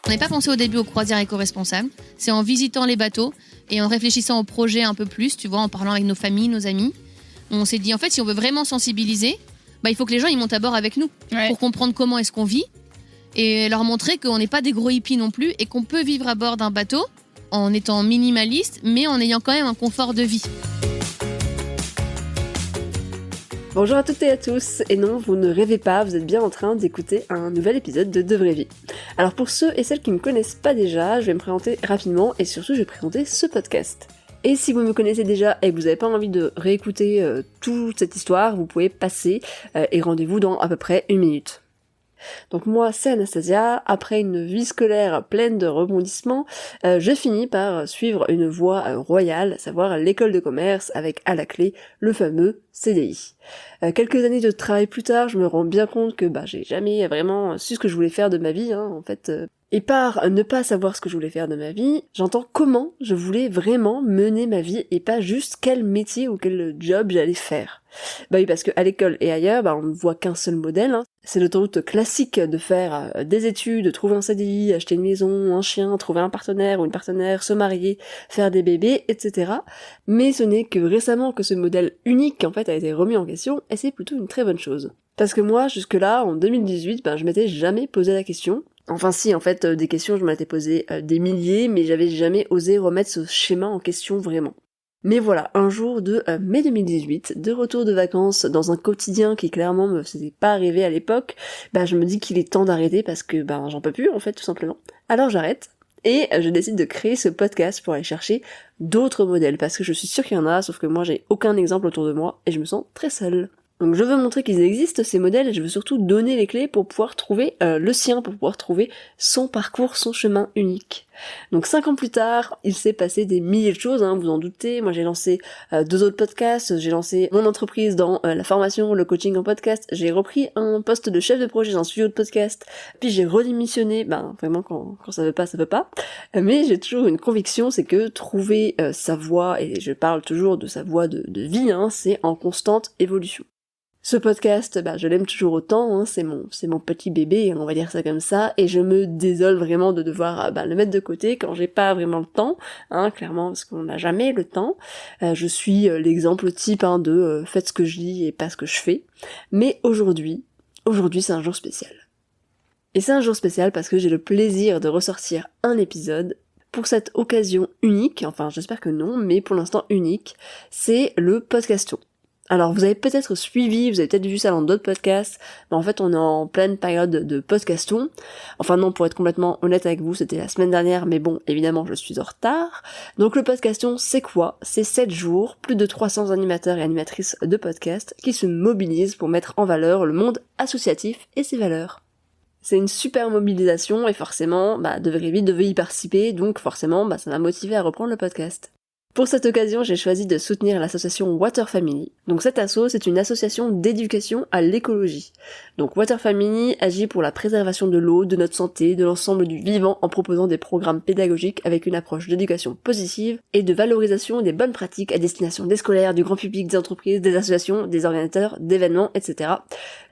On n'a pas pensé au début aux croisières éco-responsables. C'est en visitant les bateaux et en réfléchissant au projet un peu plus, tu vois, en parlant avec nos familles, nos amis. On s'est dit, en fait, si on veut vraiment sensibiliser, il faut que les gens ils montent à bord avec nous pour comprendre comment est-ce qu'on vit et leur montrer qu'on n'est pas des gros hippies non plus et qu'on peut vivre à bord d'un bateau en étant minimaliste, mais en ayant quand même un confort de vie. Bonjour à toutes et à tous, et non, vous ne rêvez pas, vous êtes bien en train d'écouter un nouvel épisode de Vraie Vie. Alors pour ceux et celles qui ne me connaissent pas déjà, je vais me présenter rapidement et surtout je vais présenter ce podcast. Et si vous me connaissez déjà et que vous n'avez pas envie de réécouter toute cette histoire, vous pouvez passer et rendez-vous dans à peu près 1 minute. Donc moi, c'est Anastasia. Après une vie scolaire pleine de rebondissements, je finis par suivre une voie royale, à savoir l'école de commerce avec à la clé le fameux CDI. Quelques années de travail plus tard, je me rends bien compte que j'ai jamais vraiment su ce que je voulais faire de ma vie, en fait. Et par ne pas savoir ce que je voulais faire de ma vie, j'entends comment je voulais vraiment mener ma vie et pas juste quel métier ou quel job j'allais faire. Bah oui, parce qu'à l'école et ailleurs, on ne voit qu'un seul modèle. C'est l'autoroute classique de faire des études, trouver un CDI, acheter une maison, un chien, trouver un partenaire ou une partenaire, se marier, faire des bébés, etc. Mais ce n'est que récemment que ce modèle unique, en fait, a été remis en question, et c'est plutôt une très bonne chose. Parce que moi, jusque-là, en 2018, je m'étais jamais posé la question. Enfin si, en fait, des questions, je m'en étais posé des milliers, mais j'avais jamais osé remettre ce schéma en question vraiment. Mais voilà, un jour de mai 2018, de retour de vacances dans un quotidien qui clairement me faisait pas rêver à l'époque, je me dis qu'il est temps d'arrêter parce que j'en peux plus en fait tout simplement. Alors j'arrête et je décide de créer ce podcast pour aller chercher d'autres modèles parce que je suis sûre qu'il y en a, sauf que moi j'ai aucun exemple autour de moi et je me sens très seule. Donc je veux montrer qu'ils existent ces modèles et je veux surtout donner les clés pour pouvoir trouver le sien, pour pouvoir trouver son parcours, son chemin unique. Donc 5 ans plus tard, il s'est passé des milliers de choses, vous en doutez. Moi j'ai lancé 2 autres podcasts, j'ai lancé mon entreprise dans la formation, le coaching en podcast, j'ai repris un poste de chef de projet dans un studio de podcast, puis j'ai redémissionné, vraiment quand ça veut pas. Mais j'ai toujours une conviction, c'est que trouver sa voie, et je parle toujours de sa voie de vie, c'est en constante évolution. Ce podcast, je l'aime toujours autant, c'est mon petit bébé, on va dire ça comme ça, et je me désole vraiment de devoir le mettre de côté quand j'ai pas vraiment le temps, clairement, parce qu'on n'a jamais le temps. Je suis l'exemple type de faites ce que je dis et pas ce que je fais. Mais aujourd'hui c'est un jour spécial. Et c'est un jour spécial parce que j'ai le plaisir de ressortir un épisode pour cette occasion unique, enfin j'espère que non, mais pour l'instant unique, c'est le podcaston. Alors vous avez peut-être suivi, vous avez peut-être vu ça dans d'autres podcasts, mais en fait on est en pleine période de podcaston. Enfin non, pour être complètement honnête avec vous, c'était la semaine dernière, mais bon, évidemment je suis en retard. Donc le podcaston, c'est quoi ? C'est 7 jours, plus de 300 animateurs et animatrices de podcasts qui se mobilisent pour mettre en valeur le monde associatif et ses valeurs. C'est une super mobilisation et forcément, de Vraie Vie devait y participer, donc forcément, ça m'a motivé à reprendre le podcast. Pour cette occasion, j'ai choisi de soutenir l'association Water Family. Donc cette asso, c'est une association d'éducation à l'écologie. Donc Water Family agit pour la préservation de l'eau, de notre santé, de l'ensemble du vivant en proposant des programmes pédagogiques avec une approche d'éducation positive et de valorisation des bonnes pratiques à destination des scolaires, du grand public, des entreprises, des associations, des organisateurs, d'événements, etc.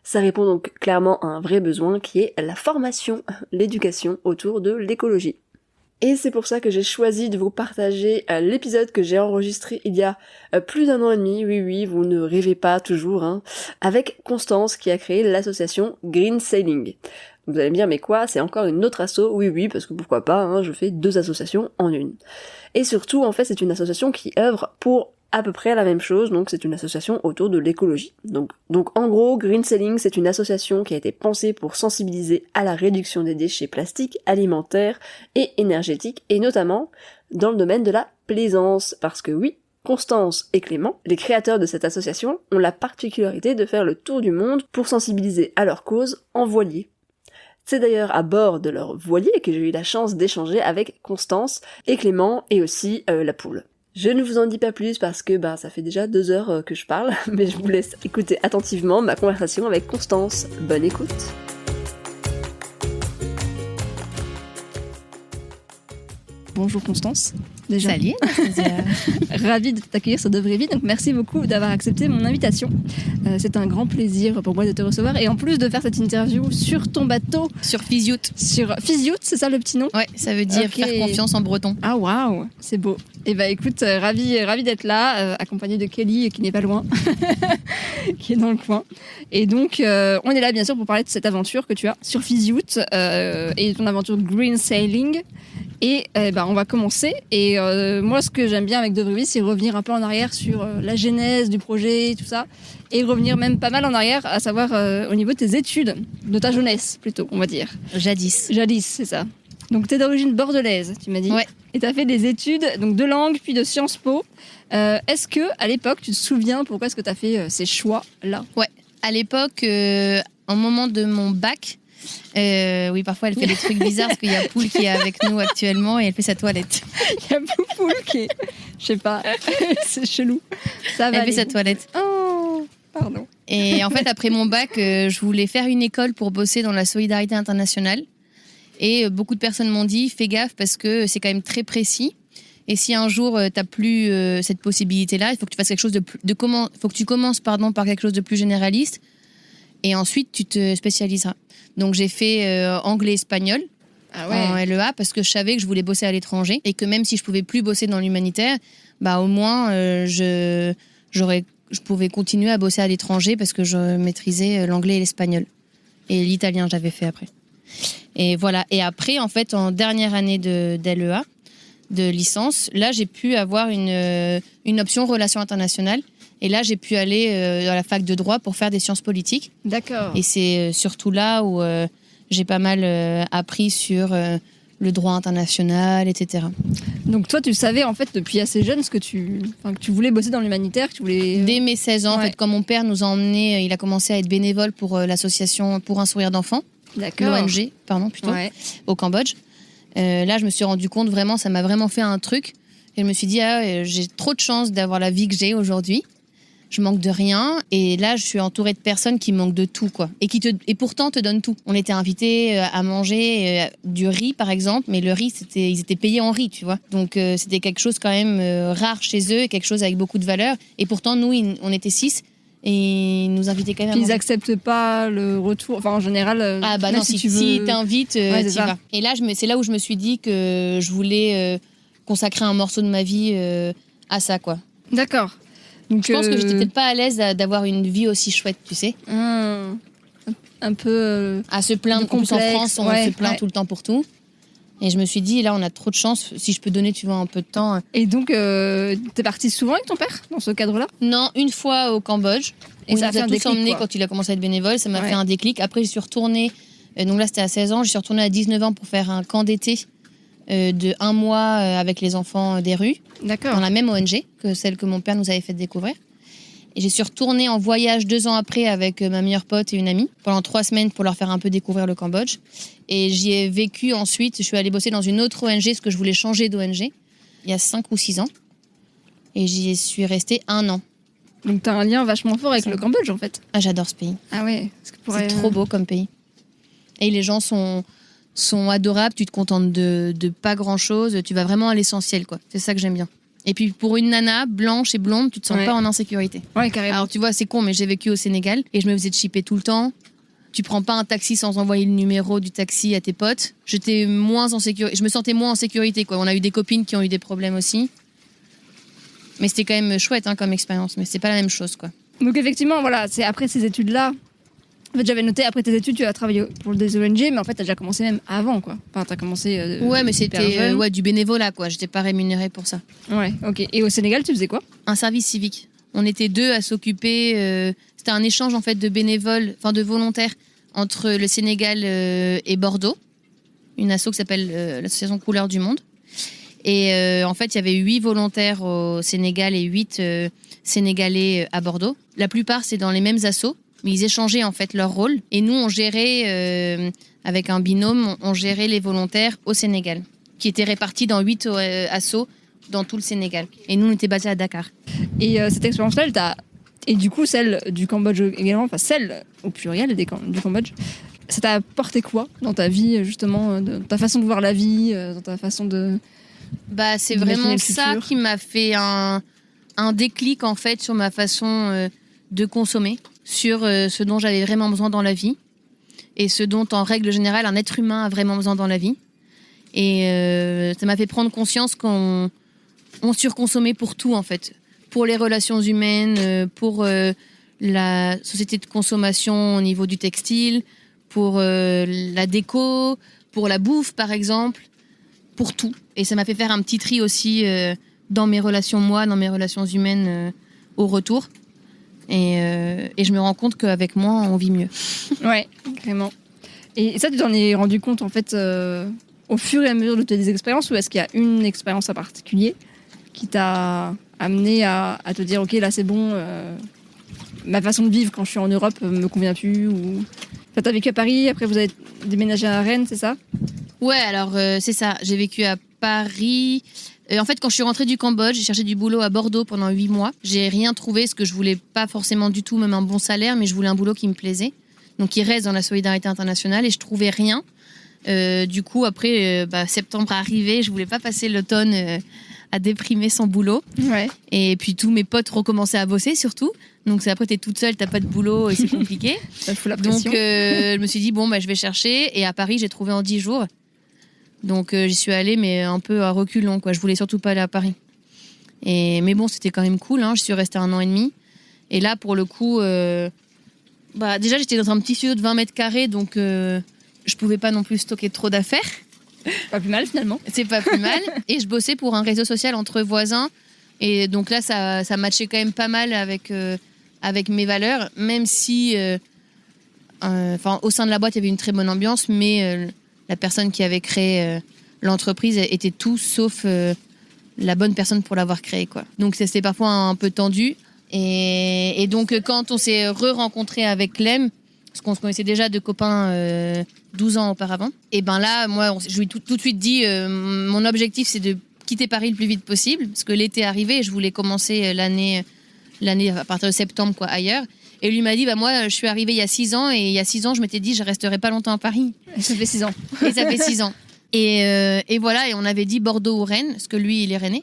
Ça répond donc clairement à un vrai besoin qui est la formation, l'éducation autour de l'écologie. Et c'est pour ça que j'ai choisi de vous partager l'épisode que j'ai enregistré il y a plus d'1 an et demi, oui, vous ne rêvez pas toujours, avec Constance qui a créé l'association Green Sailing. Vous allez me dire, mais quoi, c'est encore une autre asso ? Oui, parce que pourquoi pas, je fais 2 associations en une. Et surtout, en fait, c'est une association qui œuvre pour à peu près la même chose, donc c'est une association autour de l'écologie. Donc en gros, Green Sailing, c'est une association qui a été pensée pour sensibiliser à la réduction des déchets plastiques, alimentaires et énergétiques, et notamment dans le domaine de la plaisance, parce que oui, Constance et Clément, les créateurs de cette association, ont la particularité de faire le tour du monde pour sensibiliser à leur cause en voilier. C'est d'ailleurs à bord de leur voilier que j'ai eu la chance d'échanger avec Constance et Clément et aussi la poule. Je ne vous en dis pas plus parce que ça fait déjà 2 heures que je parle, mais je vous laisse écouter attentivement ma conversation avec Constance. Bonne écoute. Bonjour Constance. déjà. Salut, Anastasia. Ravie de t'accueillir sur De Vraie Vie. Donc merci beaucoup d'avoir accepté mon invitation. C'est un grand plaisir pour moi de te recevoir et en plus de faire cette interview sur ton bateau. Sur Physiout. Sur Physiout, c'est ça le petit nom? Ouais, ça veut dire Ok. faire confiance en breton. Ah waouh, c'est beau. Et bah écoute, ravie d'être là, accompagnée de Kelly qui n'est pas loin, qui est dans le coin. Et donc on est là bien sûr pour parler de cette aventure que tu as sur Physiout et ton aventure Green Sailing. Et on va commencer. Et moi, ce que j'aime bien avec De Vraie Vie, c'est revenir un peu en arrière sur la genèse du projet, tout ça. Et revenir même pas mal en arrière, à savoir au niveau de tes études, de ta jeunesse plutôt, on va dire. Jadis. Jadis, c'est ça. Donc, tu es d'origine bordelaise, tu m'as dit. Ouais. Et tu as fait des études donc, de langue, puis de Sciences Po. Est-ce que à l'époque, tu te souviens pourquoi est-ce que tu as fait ces choix-là? Ouais. À l'époque, au moment de mon bac, oui, parfois elle fait des trucs bizarres parce qu'il y a Poule qui est avec nous actuellement et elle fait sa toilette. Il y a Poupoule qui est... Je sais pas, c'est chelou. Ça va Elle fait aller. sa toilette. Oh, pardon. Et en fait, après mon bac, je voulais faire une école pour bosser dans la solidarité internationale. Et beaucoup de personnes m'ont dit, fais gaffe parce que c'est quand même très précis. Et si un jour, tu n'as plus cette possibilité-là, il faut que tu fasses quelque chose faut que tu commences par quelque chose de plus généraliste. Et ensuite, tu te spécialiseras. Donc, j'ai fait anglais-espagnol en LEA parce que je savais que je voulais bosser à l'étranger et que même si je pouvais plus bosser dans l'humanitaire, bah, au moins, je pouvais continuer à bosser à l'étranger parce que je maîtrisais l'anglais et l'espagnol. Et l'italien, j'avais fait après. Et voilà. Et après, en fait, en dernière année d'LEA, de licence, là, j'ai pu avoir une option relations internationales. Et là, j'ai pu aller à la fac de droit pour faire des sciences politiques. D'accord. Et c'est surtout là où j'ai pas mal appris sur le droit international, etc. Donc toi, tu savais en fait depuis assez jeune que tu voulais bosser dans l'humanitaire, que tu voulais... Dès mes 16 ans, en Ouais. fait, quand mon père nous a emmenés, il a commencé à être bénévole pour l'association Pour un sourire d'enfant, D'accord. l'ONG, pardon, plutôt, Ouais. au Cambodge. Là, je me suis rendu compte, vraiment, ça m'a vraiment fait un truc. Et je me suis dit, j'ai trop de chance d'avoir la vie que j'ai aujourd'hui. Je manque de rien. Et là, je suis entourée de personnes qui manquent de tout, quoi. Et pourtant te donnent tout. On était invités à manger du riz, par exemple. Mais le riz, ils étaient payés en riz, tu vois. Donc, c'était quelque chose quand même rare chez eux, et quelque chose avec beaucoup de valeur. Et pourtant, nous, on était 6. Et ils nous invitaient quand même à Puis ils manger. acceptent pas le retour. Enfin, en général, Ah bah même non, si tu veux... t'invites, Ouais, c'est t'y ça. vas. Et là, c'est là où je me suis dit que je voulais consacrer un morceau de ma vie à ça, quoi. D'accord. Donc, Je pense que j'étais peut-être pas à l'aise d'avoir une vie aussi chouette, tu sais. un peu... À se plaindre, de en plus en complexe, France, on ouais, se plaint ouais. tout le temps pour tout. Et je me suis dit, là, on a trop de chance. Si je peux donner, tu vois, un peu de temps. Et donc, t'es partie souvent avec ton père dans ce cadre-là? Non, une fois au Cambodge. Et où ça a il fait nous un a tous déclic, emmenés quoi. quand il a commencé à être bénévole. Ça m'a Ouais. fait un déclic. Après, je suis retournée. Donc là, c'était à 16 ans. Je suis retournée à 19 ans pour faire un camp d'été de 1 mois avec les enfants des rues, D'accord. dans la même ONG que celle que mon père nous avait fait découvrir. Et je suis retournée en voyage 2 ans après avec ma meilleure pote et une amie pendant 3 semaines pour leur faire un peu découvrir le Cambodge. Et j'y ai vécu ensuite. Je suis allée bosser dans une autre ONG parce que je voulais changer d'ONG il y a 5 ou 6 ans. Et j'y suis restée 1 an. Donc t'as un lien vachement fort avec Ça. le Cambodge, en fait. Ah, j'adore ce pays. Ah ouais. C'est trop beau comme pays. Et les gens sont adorables. Tu te contentes de pas grand-chose. Tu vas vraiment à l'essentiel, quoi. C'est ça que j'aime bien. Et puis pour une nana blanche et blonde, tu te sens Ouais. pas en insécurité. Ouais, carrément. Alors tu vois, c'est con, mais j'ai vécu au Sénégal et je me faisais chipper tout le temps. Tu prends pas un taxi sans envoyer le numéro du taxi à tes potes. J'étais moins en sécurité. Je me sentais moins en sécurité, quoi. On a eu des copines qui ont eu des problèmes aussi. Mais c'était quand même chouette comme expérience. Mais c'est pas la même chose, quoi. Donc effectivement, voilà, c'est après ces études-là. En fait, j'avais noté, après tes études, tu as travaillé pour des ONG, mais en fait, t'as déjà commencé même avant, quoi. Enfin, t'as commencé... Ouais, mais hyper c'était jeune. du bénévolat, quoi. J'étais pas rémunérée pour ça. Ouais, ok. Et au Sénégal, tu faisais quoi? Un service civique. On était 2 à s'occuper. C'était un échange en fait de bénévoles, enfin de volontaires entre le Sénégal et Bordeaux, une asso qui s'appelle l'association Couleurs du Monde. Et en fait, il y avait 8 volontaires au Sénégal et 8 Sénégalais à Bordeaux. La plupart, c'est dans les mêmes assos, mais ils échangeaient en fait leur rôle. Et nous, on gérait avec un binôme, on gérait les volontaires au Sénégal, qui étaient répartis dans 8 assos dans tout le Sénégal. Et nous, on était basés à Dakar. Et cette expérience-là, et du coup, celle du Cambodge également, enfin celle au pluriel du Cambodge, ça t'a apporté quoi dans ta vie, justement, dans ta façon de voir la vie, dans ta façon de Bah, c'est d'imaginer vraiment le ça futur. qui m'a fait un déclic en fait sur ma façon de consommer, sur ce dont j'avais vraiment besoin dans la vie et ce dont en règle générale un être humain a vraiment besoin dans la vie. Et ça m'a fait prendre conscience qu'on surconsommait pour tout en fait, pour les relations humaines, pour la société de consommation au niveau du textile, pour la déco, pour la bouffe par exemple, pour tout. Et ça m'a fait faire un petit tri aussi dans mes relations dans mes relations humaines au retour. Et je me rends compte qu'avec moins, on vit mieux. Ouais, vraiment. Et ça, tu t'en es rendu compte en fait au fur et à mesure de tes expériences, ou est-ce qu'il y a une expérience en particulier qui t'a amené à te dire ok, là c'est bon, ma façon de vivre quand je suis en Europe me convient plus, ou enfin, t'as vécu à Paris, après vous avez déménagé à Rennes, c'est ça? Ouais, alors c'est ça. J'ai vécu à Paris. En fait, quand je suis rentrée du Cambodge, j'ai cherché du boulot à Bordeaux pendant 8 mois. J'ai rien trouvé, ce que je voulais pas forcément du tout, même un bon salaire, mais je voulais un boulot qui me plaisait. Donc, qui reste dans la solidarité internationale, et je trouvais rien. Du coup, après, septembre arrivé, je voulais pas passer l'automne à déprimer sans boulot. Ouais. Et puis, tous mes potes recommençaient à bosser, surtout. Donc, c'est après, t'es toute seule, t'as pas de boulot et c'est compliqué. Ça fout la Donc, pression. je me suis dit, bon, je vais chercher. Et à Paris, j'ai trouvé en 10 jours. Donc, j'y suis allée, mais un peu à reculons, quoi. Je voulais surtout pas aller à Paris. Mais bon, c'était quand même cool, hein. Je suis restée 1 an et demi. Et là, pour le coup, déjà, j'étais dans un petit studio de 20 mètres carrés, donc je pouvais pas non plus stocker trop d'affaires. Pas plus mal finalement. C'est pas plus mal. Et je bossais pour un réseau social entre voisins. Et donc là, ça matchait quand même pas mal avec mes valeurs, même si, au sein de la boîte, il y avait une très bonne ambiance, mais la personne qui avait créé l'entreprise était tout sauf la bonne personne pour l'avoir créée, quoi. Donc c'était parfois un peu tendu. Et donc quand on s'est re-rencontré avec Clem, parce qu'on se connaissait déjà de copains 12 ans auparavant, et ben là, moi, je lui ai tout de suite dit, mon objectif, c'est de quitter Paris le plus vite possible, parce que l'été est arrivé et je voulais commencer l'année à partir de septembre, quoi, ailleurs. Et lui m'a dit, moi, je suis arrivée il y a 6 ans, et il y a 6 ans, je m'étais dit, je resterai pas longtemps à Paris. Et ça fait 6 ans. Et ça fait 6 ans. Et voilà, et on avait dit Bordeaux ou Rennes, parce que lui, il est rennais.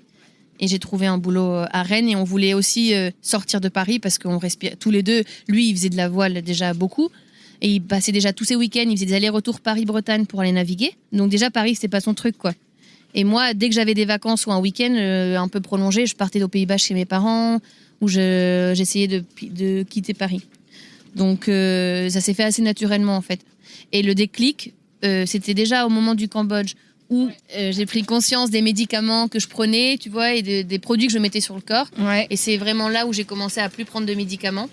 Et j'ai trouvé un boulot à Rennes, et on voulait aussi sortir de Paris, parce qu'on respire tous les deux. Lui, il faisait de la voile déjà beaucoup, et il passait déjà tous ses week-ends, il faisait des allers-retours Paris-Bretagne pour aller naviguer. Donc déjà, Paris, c'était pas son truc, quoi. Et moi, dès que j'avais des vacances ou un week-end un peu prolongé, je partais aux Pays-Bas chez mes parents, où j'essayais de quitter Paris. Donc ça s'est fait assez naturellement, en fait. Et le déclic, c'était déjà au moment du Cambodge, où j'ai pris conscience des médicaments que je prenais, tu vois, et des produits que je mettais sur le corps. Ouais. Et c'est vraiment là où j'ai commencé à plus prendre de médicaments.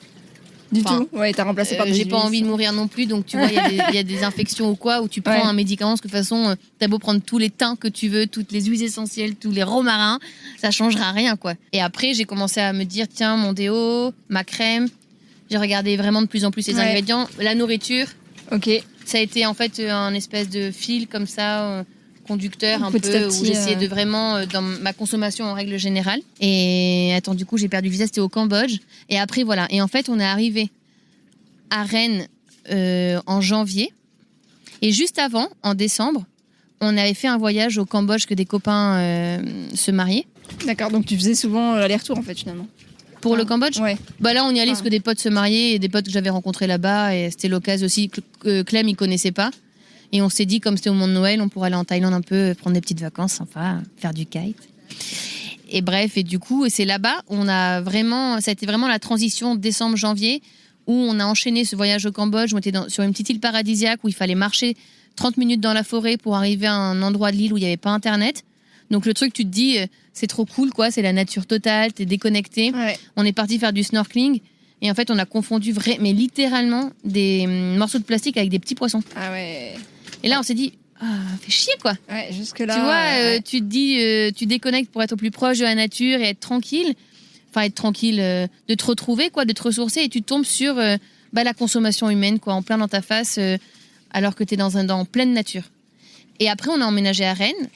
Du Enfin, tout. Ouais, t'as remplacé par des j'ai pas huiles. envie de mourir non plus, donc tu vois, il y a des infections ou quoi, où tu prends Ouais. un médicament, parce que de toute façon, t'as beau prendre tous les thym que tu veux, toutes les huiles essentielles, tous les romarins, ça changera rien, quoi. Et après, j'ai commencé à me dire, tiens, mon déo, ma crème, j'ai regardé vraiment de plus en plus les Ouais. ingrédients, la nourriture, Ok. ça a été en fait un espèce de fil comme ça, conducteur un Petit peu, à petit, où j'essayais de vraiment, dans ma consommation en règle générale. Et attends, du coup, j'ai perdu visa, c'était au Cambodge. Et après, voilà. Et en fait, on est arrivé à Rennes en janvier. Et juste avant, en décembre, on avait fait un voyage au Cambodge, que des copains se mariaient. D'accord, donc tu faisais souvent l'aller-retour en fait finalement. Pour Ah. le Cambodge, Ouais. là, on y allait Ah. parce que des potes se mariaient, et des potes que j'avais rencontrés là-bas. Et c'était l'occasion aussi que Clem, il connaissait pas. Et on s'est dit, comme c'était au moment de Noël, on pourrait aller en Thaïlande un peu, prendre des petites vacances sympas, faire du kite. Et bref, et du coup, c'est là-bas, ça a été vraiment la transition décembre-janvier, où on a enchaîné ce voyage au Cambodge. On était sur une petite île paradisiaque où il fallait marcher 30 minutes dans la forêt pour arriver à un endroit de l'île où il n'y avait pas Internet. Donc le truc, tu te dis, c'est trop cool, quoi, c'est la nature totale, t'es déconnecté. Ouais. On est parti faire du snorkeling. Et en fait, on a confondu mais littéralement des morceaux de plastique avec des petits poissons. Ah ouais. Et là, on s'est dit, fait chier, quoi. Ouais, jusque là. Tu vois, ouais. tu te dis, tu déconnectes pour être au plus proche de la nature et être tranquille. Enfin, être tranquille, de te retrouver, quoi, de te ressourcer. Et tu tombes sur la consommation humaine, quoi, en plein dans ta face, alors que tu es dans pleine nature. Et après, on a emménagé à Rennes,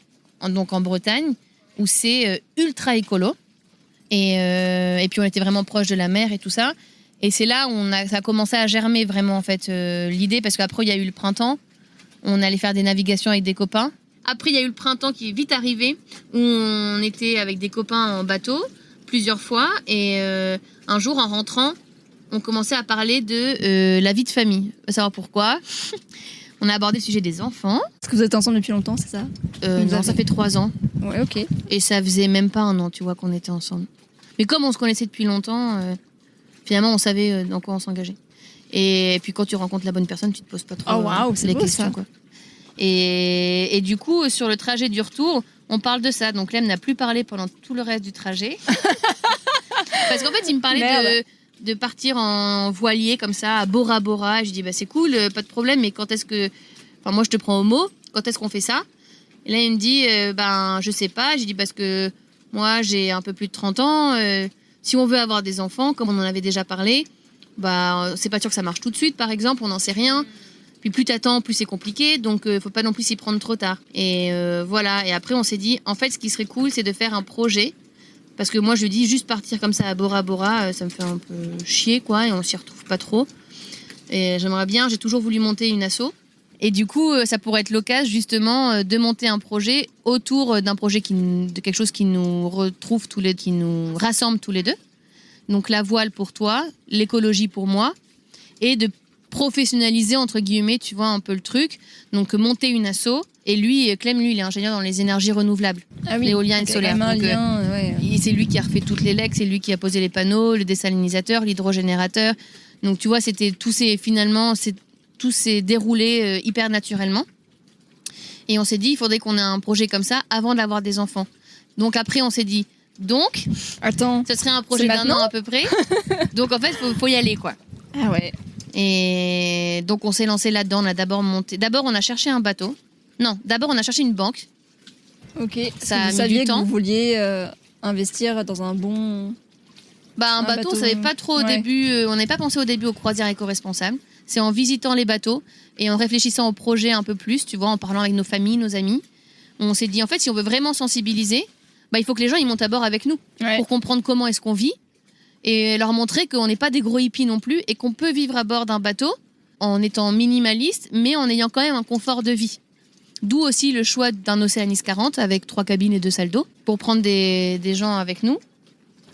donc en Bretagne, où c'est ultra écolo. Et puis, on était vraiment proche de la mer et tout ça. Et c'est là où ça a commencé à germer vraiment, en fait, l'idée, parce qu'après, il y a eu le printemps. On allait faire des navigations avec des copains. Après, il y a eu le printemps qui est vite arrivé, où on était avec des copains en bateau, plusieurs fois. Et un jour, en rentrant, on commençait à parler de la vie de famille. On va savoir pourquoi. On a abordé le sujet des enfants. Est-ce que vous êtes ensemble depuis longtemps, c'est ça? Non, ça fait 3 ans. Ouais, ok. Et ça faisait même pas 1 an, tu vois, qu'on était ensemble. Mais comme on se connaissait depuis longtemps, finalement, on savait dans quoi on s'engageait. Et puis quand tu rencontres la bonne personne, tu te poses pas trop c'est les beau, questions, ça. quoi. Et du coup, sur le trajet du retour, on parle de ça. Donc Lem n'a plus parlé pendant tout le reste du trajet. Parce qu'en fait, il me parlait de partir en voilier comme ça, à Bora Bora. Et je dis, bah, c'est cool, pas de problème, mais quand est-ce que... Enfin, moi, je te prends au mot. Quand est-ce qu'on fait ça? Et là, il me dit, je sais pas. J'ai dit, parce que moi, j'ai un peu plus de 30 ans. Si on veut avoir des enfants, comme on en avait déjà parlé, bah, c'est pas sûr que ça marche tout de suite, par exemple. On n'en sait rien. Puis plus t'attends, plus c'est compliqué. Donc, faut pas non plus s'y prendre trop tard. Et voilà. Et après, on s'est dit, en fait, ce qui serait cool, c'est de faire un projet. Parce que moi, je lui dis, juste partir comme ça à Bora Bora, ça me fait un peu chier, quoi. Et on s'y retrouve pas trop. Et j'aimerais bien, j'ai toujours voulu monter une asso. Et du coup, ça pourrait être l'occasion, justement, de monter un projet autour d'un projet, de quelque chose qui nous retrouve qui nous rassemble tous les deux. Donc, la voile pour toi, l'écologie pour moi. Et de professionnaliser, entre guillemets, tu vois, un peu le truc. Donc, monter une asso. Et lui, Clem, lui, il est ingénieur dans les énergies renouvelables. Ah oui, l'éolien et le solaire. Un Donc, lien, ouais. c'est lui qui a refait toutes les legs, c'est lui qui a posé les panneaux, le désalinisateur, l'hydrogénérateur. Donc, tu vois, tout s'est déroulé hyper naturellement. Et on s'est dit, il faudrait qu'on ait un projet comme ça avant d'avoir des enfants. Donc, après, on s'est dit, Attends, ce serait un projet d'1 an à peu près. Donc, en fait, faut y aller, quoi. Ah ouais. Et donc, on s'est lancé là-dedans. On a d'abord on a cherché un bateau. Non, d'abord, on a cherché une banque. Ok. Ça a vous mis saviez du que temps. vous vouliez un bateau, Un bateau, on savait pas trop au début. On n'avait pas pensé au début aux croisières éco-responsables. C'est en visitant les bateaux et en réfléchissant au projet un peu plus, tu vois, en parlant avec nos familles, nos amis. On s'est dit, en fait, si on veut vraiment sensibiliser, il faut que les gens ils montent à bord avec nous pour comprendre comment est-ce qu'on vit et leur montrer qu'on n'est pas des gros hippies non plus et qu'on peut vivre à bord d'un bateau en étant minimaliste, mais en ayant quand même un confort de vie. D'où aussi le choix d'un Oceanis 40 avec 3 cabines et 2 salles d'eau pour prendre des gens avec nous.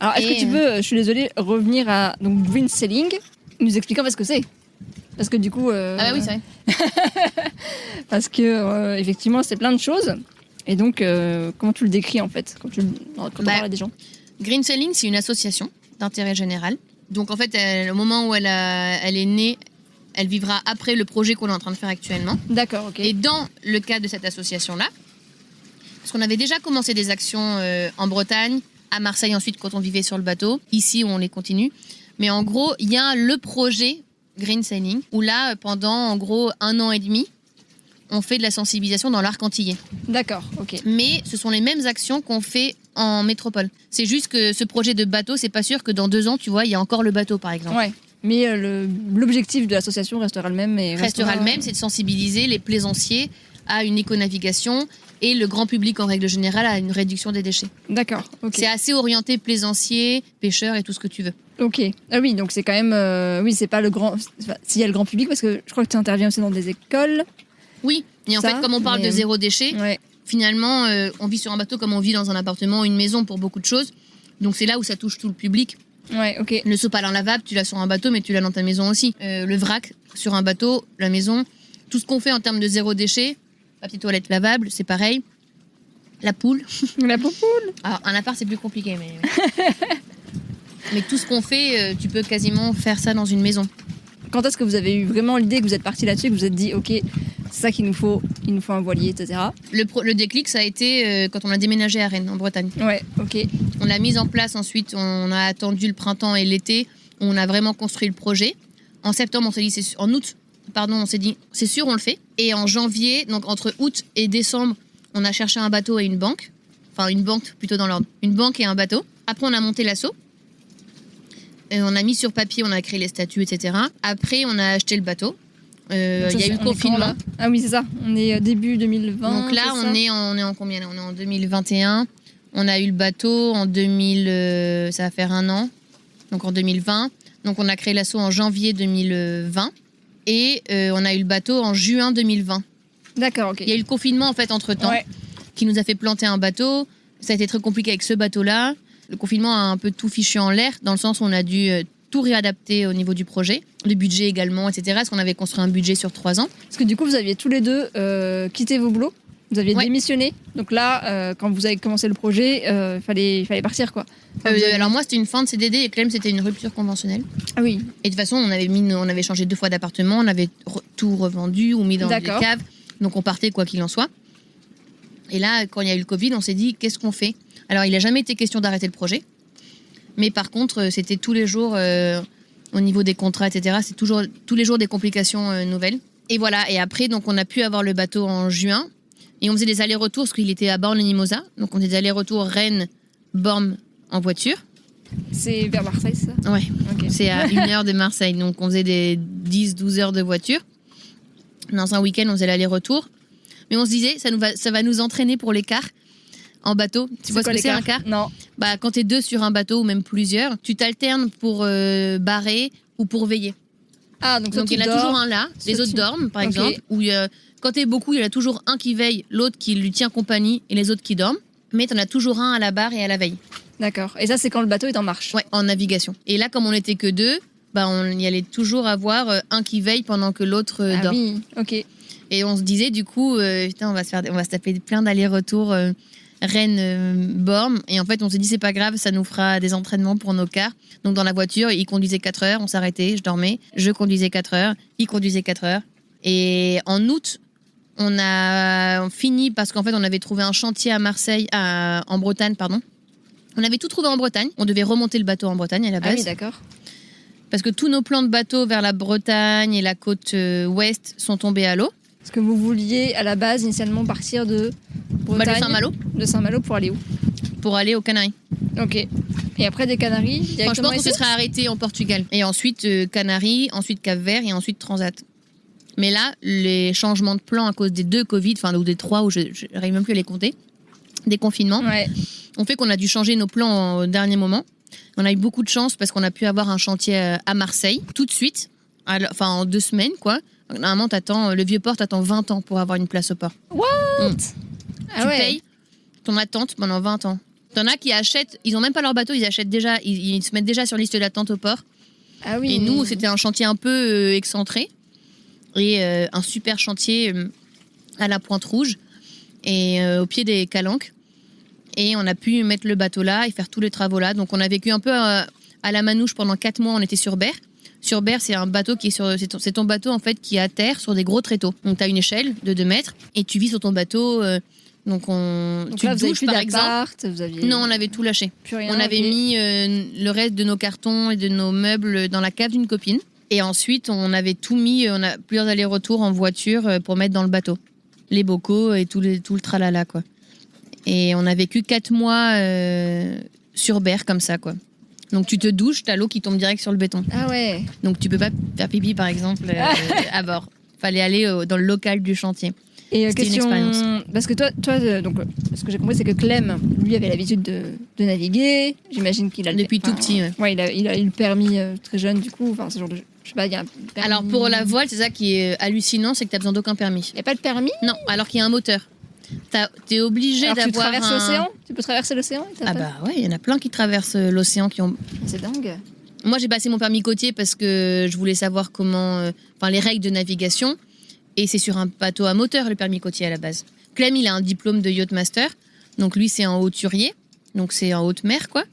Alors, est-ce que tu peux, je suis désolée, revenir à green sailing, nous expliquant ce que c'est? Parce que du coup... Ah bah oui, c'est vrai. Parce que, effectivement, c'est plein de choses. Et donc, comment tu le décris, en fait, quand on parle à des gens? Green Sailing, c'est une association d'intérêt général. Donc, en fait, au moment où elle est née, elle vivra après le projet qu'on est en train de faire actuellement. D'accord, ok. Et dans le cadre de cette association-là, parce qu'on avait déjà commencé des actions en Bretagne, à Marseille ensuite quand on vivait sur le bateau, ici où on les continue. Mais en gros, il y a le projet Green Sailing, où là, pendant en gros 1 an et demi, on fait de la sensibilisation dans l'arc antillais. D'accord, ok. Mais ce sont les mêmes actions qu'on fait en métropole. C'est juste que ce projet de bateau, c'est pas sûr que dans 2 ans, tu vois, il y a encore le bateau, par exemple. Ouais. Mais l'objectif de l'association restera le même. Restera le même, c'est de sensibiliser les plaisanciers à une éco-navigation et le grand public en règle générale à une réduction des déchets. D'accord, ok. C'est assez orienté plaisanciers, pêcheurs et tout ce que tu veux. Ok. Ah oui, donc c'est quand même... oui, c'est pas le grand... S'il y a le grand public, parce que je crois que tu interviens aussi dans des écoles. Oui, et en fait, comme on parle de zéro déchet, finalement, on vit sur un bateau comme on vit dans un appartement ou une maison pour beaucoup de choses. Donc c'est là où ça touche tout le public. Ouais, ok. Le sopalin lavable, tu l'as sur un bateau, mais tu l'as dans ta maison aussi. Le vrac sur un bateau, la maison. Tout ce qu'on fait en termes de zéro déchet, papier toilette lavable, c'est pareil. La poule. La poupoule. Alors, un appart, c'est plus compliqué, mais... mais tout ce qu'on fait, tu peux quasiment faire ça dans une maison. Quand est-ce que vous avez eu vraiment l'idée, que vous êtes parti là-dessus, que vous vous êtes dit, ok, c'est ça qu'il nous faut un voilier, etc. Le déclic, ça a été quand on a déménagé à Rennes, en Bretagne. Ouais, ok. On l'a mise en place ensuite, on a attendu le printemps et l'été, on a vraiment construit le projet. En septembre, en août, on s'est dit, c'est sûr, on le fait. Et en janvier, donc entre août et décembre, on a cherché un bateau et une banque. Enfin, une banque plutôt dans l'ordre. Une banque et un bateau. Après, on a monté l'asso. On a mis sur papier, on a créé les statuts, etc. Après, on a acheté le bateau. Il y a eu le confinement. Ah oui, c'est ça. On est début 2020. Donc là, on est en combien là? On est en 2021. On a eu le bateau en 2000. Ça va faire 1 an. Donc en 2020. Donc on a créé l'asso en janvier 2020. Et on a eu le bateau en juin 2020. D'accord, ok. Il y a eu le confinement en fait entre-temps Ouais. qui nous a fait planter un bateau. Ça a été très compliqué avec ce bateau-là. Le confinement a un peu tout fichu en l'air dans le sens où on a dû tout réadapter au niveau du projet, le budget également, etc. Parce qu'on avait construit un budget sur 3 ans. Parce que du coup, vous aviez tous les deux quitté vos boulots. Vous aviez Ouais. démissionné. Donc là, quand vous avez commencé le projet, fallait partir, quoi. Enfin, vous avez- Alors moi, c'était une fin de CDD et Clem, c'était une rupture conventionnelle. Ah oui, Et de toute façon, on avait changé 2 fois d'appartement, on avait tout revendu ou mis dans des D'accord. caves. Donc on partait quoi qu'il en soit. Et là, quand il y a eu le Covid, on s'est dit, qu'est-ce qu'on fait? Alors, il n'a jamais été question d'arrêter le projet. Mais par contre, c'était tous les jours, au niveau des contrats, etc., c'est toujours tous les jours des complications nouvelles. Et voilà, et après, donc, on a pu avoir le bateau en juin. Et on faisait des allers-retours, parce qu'il était à Bormes-les-Mimosas. Donc, on faisait des allers-retours Rennes-Bormes en voiture. c'est vers Marseille, ça. Ouais, Ok. c'est à 1 heure de Marseille. Donc, on faisait des 10-12 heures de voiture. Dans un week-end, on faisait l'aller-retour. Mais on se disait, ça va nous entraîner pour l'écart en bateau. Tu vois ce quoi, que c'est un l'écart quart? Non. Bah, quand t'es 2 sur un bateau ou même plusieurs, tu t'alternes pour barrer ou pour veiller. Ah, donc, Donc il y en a toujours un là, les soit autres tu- dorment par Ok. exemple. Ou quand t'es beaucoup, il y en a toujours un qui veille, l'autre qui lui tient compagnie et les autres qui dorment. Mais t'en as toujours un à la barre et à la veille. D'accord. Et ça, c'est quand le bateau est en marche. Ouais, en navigation. Et là, comme on n'était que 2, bah, on y allait toujours avoir un qui veille pendant que l'autre Ah dort. oui, ok. Et on se disait du coup, putain, on va se taper plein d'allers-retours Rennes-Bormes. Et en fait, on s'est dit, c'est pas grave, ça nous fera des entraînements pour nos quarts. Donc dans la voiture, il conduisait 4 heures, on s'arrêtait, je dormais. Je conduisais 4 heures, il conduisait 4 heures. Et en août, on a fini parce qu'en fait, on avait trouvé un chantier à Marseille, en Bretagne, pardon. On avait tout trouvé en Bretagne. On devait remonter le bateau en Bretagne à la Ah base. oui, d'accord. Parce que tous nos plans de bateau vers la Bretagne et la côte ouest sont tombés à l'eau. Parce que vous vouliez, à la base, initialement partir de Bah, Bretagne, de Saint-Malo de Saint-Malo pour aller où? pour aller aux Canaries. Ok. Et après des Canaries, Enfin, je directement pense qu'on se ici serait arrêté en Portugal. Et ensuite Canaries, ensuite Cap-Vert et ensuite Transat. Mais là, les changements de plan à cause des 2 Covid, enfin, ou des 3, où je n'arrive même plus à les compter, des confinements, Ouais. ont fait qu'on a dû changer nos plans au dernier moment. On a eu beaucoup de chance parce qu'on a pu avoir un chantier à Marseille tout de suite, enfin en 2 semaines, quoi. Normalement, le Vieux-Port t'attend 20 ans pour avoir une place au port. Ah Tu ouais. payes ton attente pendant 20 ans. T'en as qui achètent, ils ont même pas leur bateau, ils achètent déjà, ils se mettent déjà sur liste d'attente au port. Ah oui. Et nous, c'était un chantier un peu excentré et un super chantier à la Pointe Rouge et au pied des Calanques. Et on a pu mettre le bateau là et faire tous les travaux là. Donc on a vécu un peu à la manouche pendant 4 mois. On était sur Berre. Sur Berre, c'est un bateau qui est c'est ton bateau en fait qui est à terre sur des gros tréteaux. Donc tu as une échelle de 2 mètres et tu vis sur ton bateau. Donc Donc tu là, te vous avez douches plus par exemple. d'appart, vous aviez Non, on avait tout lâché. plus rien. On avait ok. mis le reste de nos cartons et de nos meubles dans la cave d'une copine. Et ensuite, on avait tout mis, on a plusieurs allers-retours en voiture pour mettre dans le bateau. Les bocaux et tout le tralala, quoi. Et on a vécu 4 mois sur Berre comme ça, quoi. Donc tu te douches, t'as l'eau qui tombe direct sur le béton. Ah ouais. Donc tu peux pas faire pipi, par exemple, à bord. Fallait aller dans le local du chantier. Et C'était une expérience. Parce que toi, donc, ce que j'ai compris, c'est que Clem, lui, avait l'habitude de naviguer. J'imagine qu'il a le- Depuis tout petit, ouais. Ouais, il a eu le permis très jeune, du coup. Enfin, ce genre de. Je sais pas, il y a un permis. Alors pour la voile, c'est ça qui est hallucinant, c'est que t'as besoin d'aucun permis. Il n'y a pas de permis. Non, alors qu'il y a un moteur. T'es obligé Alors que tu d'avoir traverses l'océan. Tu peux traverser l'océan. et t'as Ah pas- bah ouais, il y en a plein qui traversent l'océan qui ont. C'est dingue. Moi, j'ai passé mon permis côtier parce que je voulais savoir comment, enfin les règles de navigation. Et c'est sur un bateau à moteur le permis côtier à la base. Clem, il a un diplôme de yacht master, donc lui c'est en hauturier, donc c'est en haute mer quoi.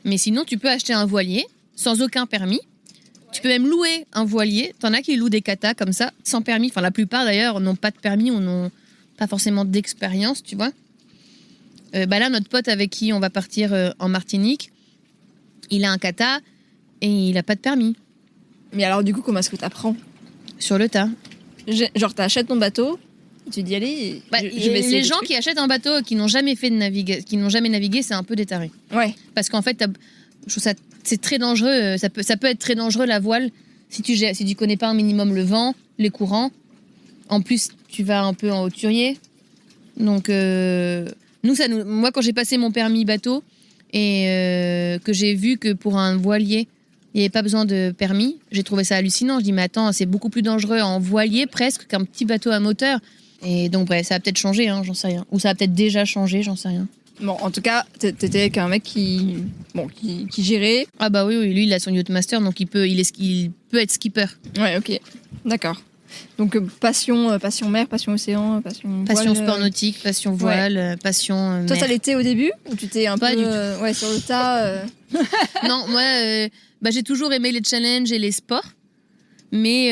Mais sinon, tu peux acheter un voilier sans aucun permis. Tu peux même louer un voilier. T'en as qui louent des katas comme ça, sans permis. Enfin, la plupart d'ailleurs n'ont pas de permis ou n'ont pas forcément d'expérience, tu vois. Bah là, notre pote avec qui on va partir en Martinique, il a un kata et il a pas de permis. Mais alors, du coup, comment est-ce que tu apprends? Sur le tas. Genre, t'achètes ton bateau, tu te dis, allez, Bah, je vais essayer. les des gens trucs. qui achètent un bateau et qui n'ont jamais fait qui n'ont jamais navigué, c'est un peu des tarés. Ouais. Parce qu'en fait, je trouve ça c'est très dangereux. Ça peut être très dangereux la voile si tu connais pas un minimum le vent, les courants. En plus, tu vas un peu en hauturier. Donc moi, quand j'ai passé mon permis bateau et que j'ai vu que pour un voilier il n'y avait pas besoin de permis, j'ai trouvé ça hallucinant. Je dis mais attends, c'est beaucoup plus dangereux en voilier presque qu'un petit bateau à moteur. Et donc, bref, ça a peut-être changé, hein, j'en sais rien. Ou ça a peut-être déjà changé, j'en sais rien. Bon, en tout cas, t'étais avec un mec qui gérait. Ah bah oui, lui, il a son yachtmaster, donc il peut être skipper. Ouais, ok. D'accord. Donc, passion mer, passion océan, passion Passion voile, sport nautique, passion voile, passion Toi, mer. ça l'était au début ou tu t'es un Pas peu du tout. ouais, sur le tas Non, moi, j'ai toujours aimé les challenges et les sports, mais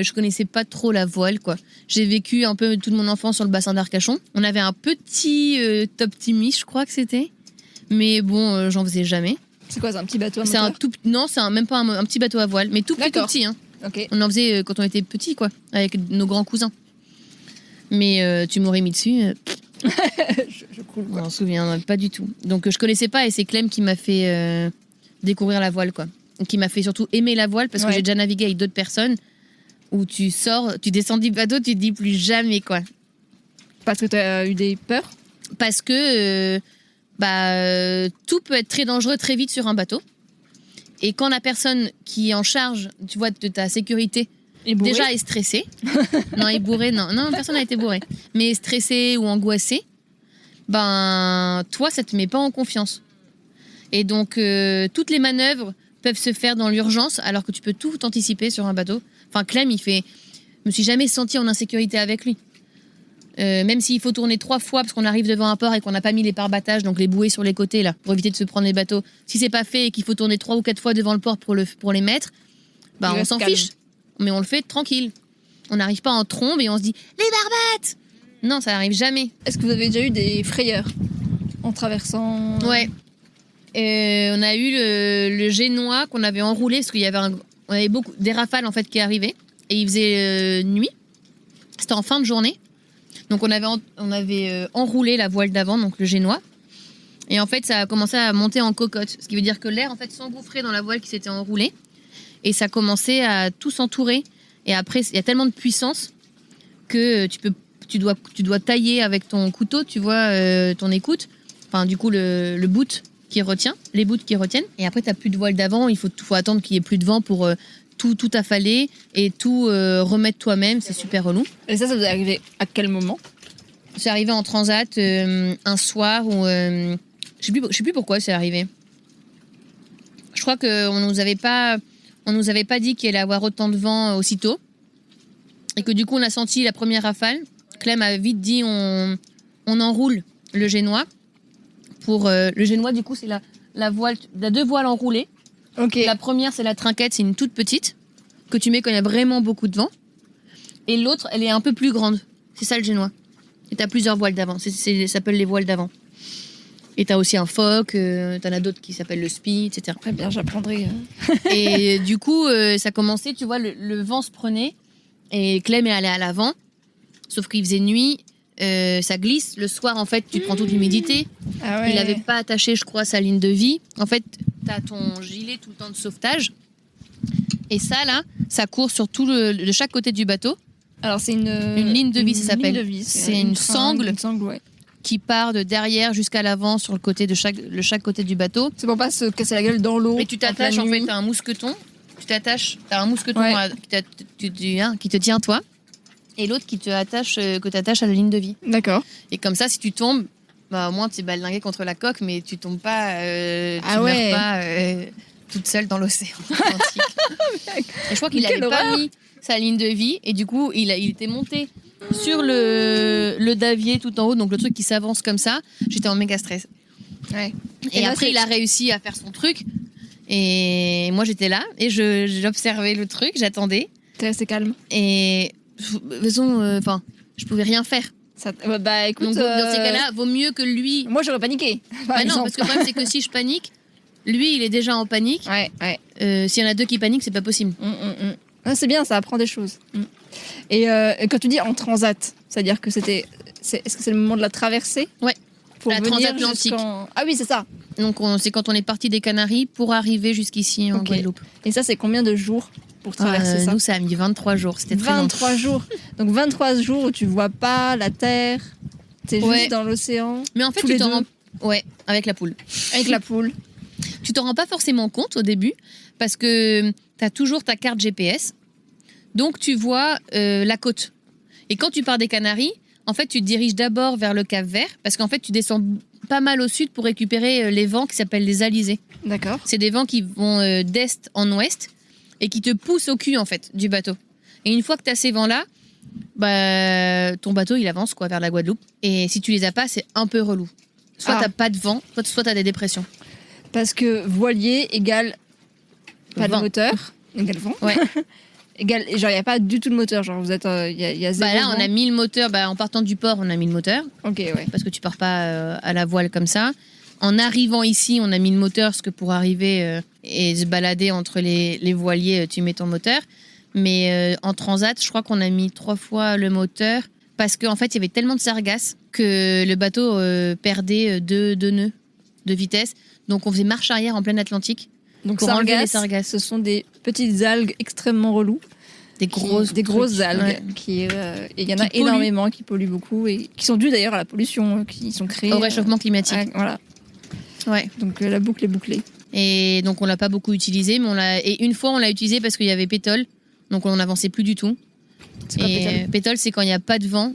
je connaissais pas trop la voile, quoi. J'ai vécu un peu toute mon enfance sur le bassin d'Arcachon. On avait un petit Top Timmy, je crois que c'était, mais bon, j'en faisais jamais. C'est quoi, c'est un petit bateau à C'est moteur non, c'est même pas un petit bateau à voile, mais tout petit, hein. Ok. On en faisait quand on était petits, quoi, avec nos grands cousins. Mais tu m'aurais mis dessus, je coule, je quoi. m'en souviens pas du tout. Donc je connaissais pas et c'est Clem qui m'a fait découvrir la voile, quoi. Qui m'a fait surtout aimer la voile parce que Ouais. j'ai déjà navigué avec d'autres personnes où tu sors, tu descends du bateau, tu te dis plus jamais, quoi. Parce que t'as eu des peurs. Parce que tout peut être très dangereux très vite sur un bateau. Et quand la personne qui est en charge, tu vois, de ta sécurité, Et bourré. déjà est stressée. Non, est bourré, non, personne n'a été bourré. Mais est stressée ou angoissée, toi, ça te met pas en confiance. Et donc, toutes les manœuvres peuvent se faire dans l'urgence, alors que tu peux tout anticiper sur un bateau. Enfin, Clem, je me suis jamais sentie en insécurité avec lui. Même s'il faut tourner 3 fois parce qu'on arrive devant un port et qu'on n'a pas mis les pare-battages, donc les bouées sur les côtés là, pour éviter de se prendre les bateaux. Si c'est pas fait et qu'il faut tourner 3 ou 4 fois devant le port pour les mettre, Il on reste s'en calme. fiche. Mais on le fait tranquille. On n'arrive pas en trombe et on se dit les barbates. Non, ça n'arrive jamais. Est-ce que vous avez déjà eu des frayeurs en traversant Ouais. On a eu le génois qu'on avait enroulé parce qu'il y avait on avait des rafales en fait qui arrivaient et il faisait nuit. C'était en fin de journée. Donc on avait enroulé la voile d'avant, donc le génois. Et en fait, ça a commencé à monter en cocotte. Ce qui veut dire que l'air en fait s'engouffrait dans la voile qui s'était enroulée. Et ça commençait à tout s'entourer. Et après, il y a tellement de puissance que tu dois tailler avec ton couteau, tu vois, ton écoute. Enfin, du coup, le boot qui retient, les boots qui retiennent. Et après, tu n'as plus de voile d'avant. Il faut attendre qu'il n'y ait plus de vent pour tout affaler et tout remettre toi-même. C'est super relou. Et ça vous est arrivé à quel moment? C'est arrivé en transat un soir où... je sais plus pourquoi c'est arrivé. Je crois qu'on nous avait pas dit qu'il allait avoir autant de vent aussitôt. Et que du coup, on a senti la première rafale. Clem a vite dit on enroule le génois. Le génois, du coup, c'est la voile. Il y a 2 voiles enroulées. Ok. La première, c'est la trinquette, c'est une toute petite que tu mets quand il y a vraiment beaucoup de vent. Et l'autre, elle est un peu plus grande. C'est ça le génois. Et t'as plusieurs voiles d'avant. Ça s'appelle les voiles d'avant. Et t'as aussi un phoque, t'en as d'autres qui s'appellent le spi, etc. Très bien, j'apprendrai. Et du coup, ça commençait, tu vois, le vent se prenait et Clem est allé à l'avant. Sauf qu'il faisait nuit, ça glisse. Le soir, en fait, tu prends toute l'humidité. Ah ouais. Il n'avait pas attaché, je crois, sa ligne de vie. En fait, t'as ton gilet tout le temps de sauvetage. Et ça, là, ça court sur de chaque côté du bateau. Alors c'est une ligne de vie, ça s'appelle. Ligne de vie, C'est une sangle. Une sangle, ouais. Qui part de derrière jusqu'à l'avant sur le côté de chaque côté du bateau. C'est pour pas se casser la gueule dans l'eau. Et tu t'attaches, en fait, t'as un mousqueton. T'as un mousqueton Ouais. qui te tient toi. Et l'autre qui t'attache à la ligne de vie. D'accord. Et comme ça, si tu tombes, au moins tu es baldingué contre la coque, mais tu tombes pas, Ah ouais. meurs pas toute seule dans l'océan Atlantique. Et je crois qu'il Quelle avait pas horreur. mis sa ligne de vie et du coup il était monté sur le davier tout en haut, donc le truc qui s'avance comme ça. J'étais en méga stress. Ouais. Et là, après c'est- il a réussi à faire son truc et moi j'étais là et j'observais le truc, j'attendais T'es assez calme. et je pouvais rien faire. Ça... Bah écoute. Donc dans ces cas-là, vaut mieux que lui. Moi j'aurais paniqué. par Bah non, exemple. parce que le problème c'est que si je panique, lui il est déjà en panique. Ouais. S'il y en a 2 qui paniquent, c'est pas possible. Ah, c'est bien, ça apprend des choses. Et quand tu dis en transat, c'est-à-dire que est-ce que c'est le moment de la traversée? Ouais. Pour La venir transatlantique. Ah oui, c'est ça. Donc c'est quand on est parti des Canaries pour arriver jusqu'ici en Ok. Guadeloupe. Et ça, c'est combien de jours pour traverser ça? Nous ça a mis 23 jours, c'était très long. 23 jours. Donc 23 jours où tu vois pas la terre, t'es Ouais. juste dans l'océan, Mais en fait tous tu les t'en deux. rends. Ouais, avec la poule. avec la poule. Tu t'en rends pas forcément compte au début parce que tu as toujours ta carte GPS. Donc tu vois la côte. Et quand tu pars des Canaries, en fait, tu te diriges d'abord vers le Cap Vert, parce qu'en fait, tu descends pas mal au sud pour récupérer les vents qui s'appellent les alizés. D'accord. C'est des vents qui vont d'est en ouest et qui te poussent au cul, en fait, du bateau. Et une fois que tu as ces vents-là, ton bateau, il avance quoi, vers la Guadeloupe. Et si tu les as pas, c'est un peu relou. Soit t'as pas de vent, soit t'as des dépressions. Parce que voilier égale pas Vent. de moteur, égale vent. Ouais. Égale, genre, il n'y a pas du tout de moteur. Genre, vous êtes. Il y a zéro. Là, on vent. a mis le moteur. En partant du port, on a mis le moteur. Ok, ouais. Parce que tu pars pas à la voile comme ça. En arrivant ici, on a mis le moteur, parce que pour arriver et se balader entre les voiliers, tu mets ton moteur. Mais en transat, je crois qu'on a mis 3 fois le moteur, parce qu'en fait, il y avait tellement de sargasses que le bateau perdait 2 nœuds de vitesse. Donc, on faisait marche arrière en plein Atlantique. Donc, pour enlever les sargasses, sargasses. ce sont des petites algues extrêmement reloues. Des grosses grosses algues. Ouais. Et il y en a Qui polluent. énormément qui polluent beaucoup et qui sont dues d'ailleurs à la pollution, qui sont créées. Au réchauffement climatique. Voilà. Ouais. Donc la boucle est bouclée. Et donc, on l'a pas beaucoup utilisé, mais et une fois, on l'a utilisé parce qu'il y avait pétole. Donc, on n'avançait plus du tout. C'est quoi pétale pétole, c'est quand il n'y a pas de vent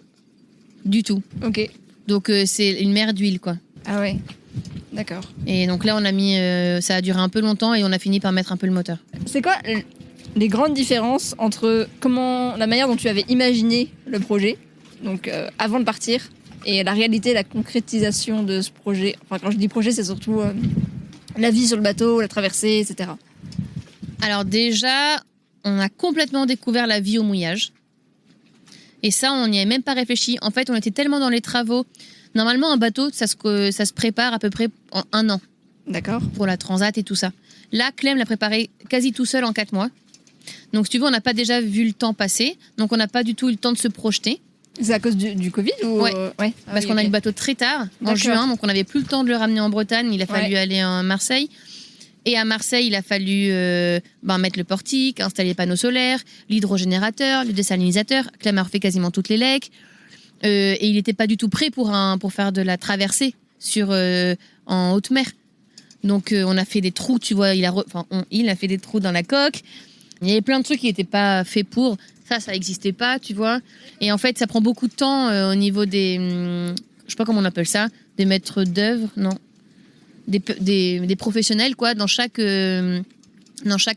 du tout. Ok. Donc, c'est une mer d'huile, quoi. Ah ouais. D'accord. Et donc là, on a mis, ça a duré un peu longtemps et on a fini par mettre un peu le moteur. C'est quoi les grandes différences entre la manière dont tu avais imaginé le projet, donc avant de partir, et la réalité, la concrétisation de ce projet? Enfin, quand je dis projet, c'est surtout la vie sur le bateau, la traversée, etc. Alors déjà, on a complètement découvert la vie au mouillage. Et ça, on n'y avait même pas réfléchi. En fait, on était tellement dans les travaux. Normalement, un bateau, ça se prépare à peu près en 1 an D'accord. pour la transat et tout ça. Là, Clem l'a préparé quasi tout seul en 4 mois. Donc, si tu veux, on n'a pas déjà vu le temps passer. Donc, on n'a pas du tout eu le temps de se projeter. C'est à cause du Covid ou Ouais. Ouais. Parce qu'on a eu le bateau très tard, en D'accord. juin. Donc, on n'avait plus le temps de le ramener en Bretagne. Il a fallu aller à Marseille. Et à Marseille, il a fallu mettre le portique, installer les panneaux solaires, l'hydrogénérateur, le désalinisateur. Clem a refait quasiment toutes les legs. Et il n'était pas du tout prêt pour faire de la traversée en haute mer. Donc, on a fait des trous, tu vois. Il a fait des trous dans la coque. Il y avait plein de trucs qui n'étaient pas faits pour. Ça n'existait pas, tu vois. Et en fait, ça prend beaucoup de temps au niveau des... je sais pas comment on appelle ça. Des maîtres d'œuvre, non. Des professionnels, quoi. Dans chaque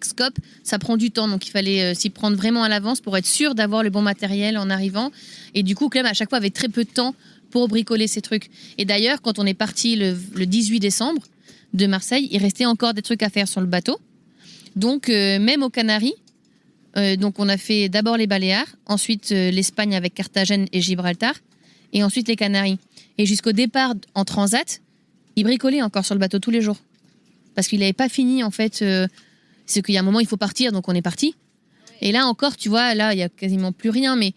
scope, ça prend du temps. Donc, il fallait s'y prendre vraiment à l'avance pour être sûr d'avoir le bon matériel en arrivant. Et du coup, Clem, à chaque fois, avait très peu de temps pour bricoler ces trucs. Et d'ailleurs, quand on est parti le 18 décembre de Marseille, il restait encore des trucs à faire sur le bateau. Donc, même aux Canaries, donc on a fait d'abord les Baléares, ensuite l'Espagne avec Carthagène et Gibraltar, et ensuite les Canaries. Et jusqu'au départ en transat, il bricolait encore sur le bateau tous les jours. Parce qu'il n'avait pas fini, en fait. C'est qu'il y a un moment, il faut partir, donc on est parti. Et là encore, tu vois, là, il n'y a quasiment plus rien, mais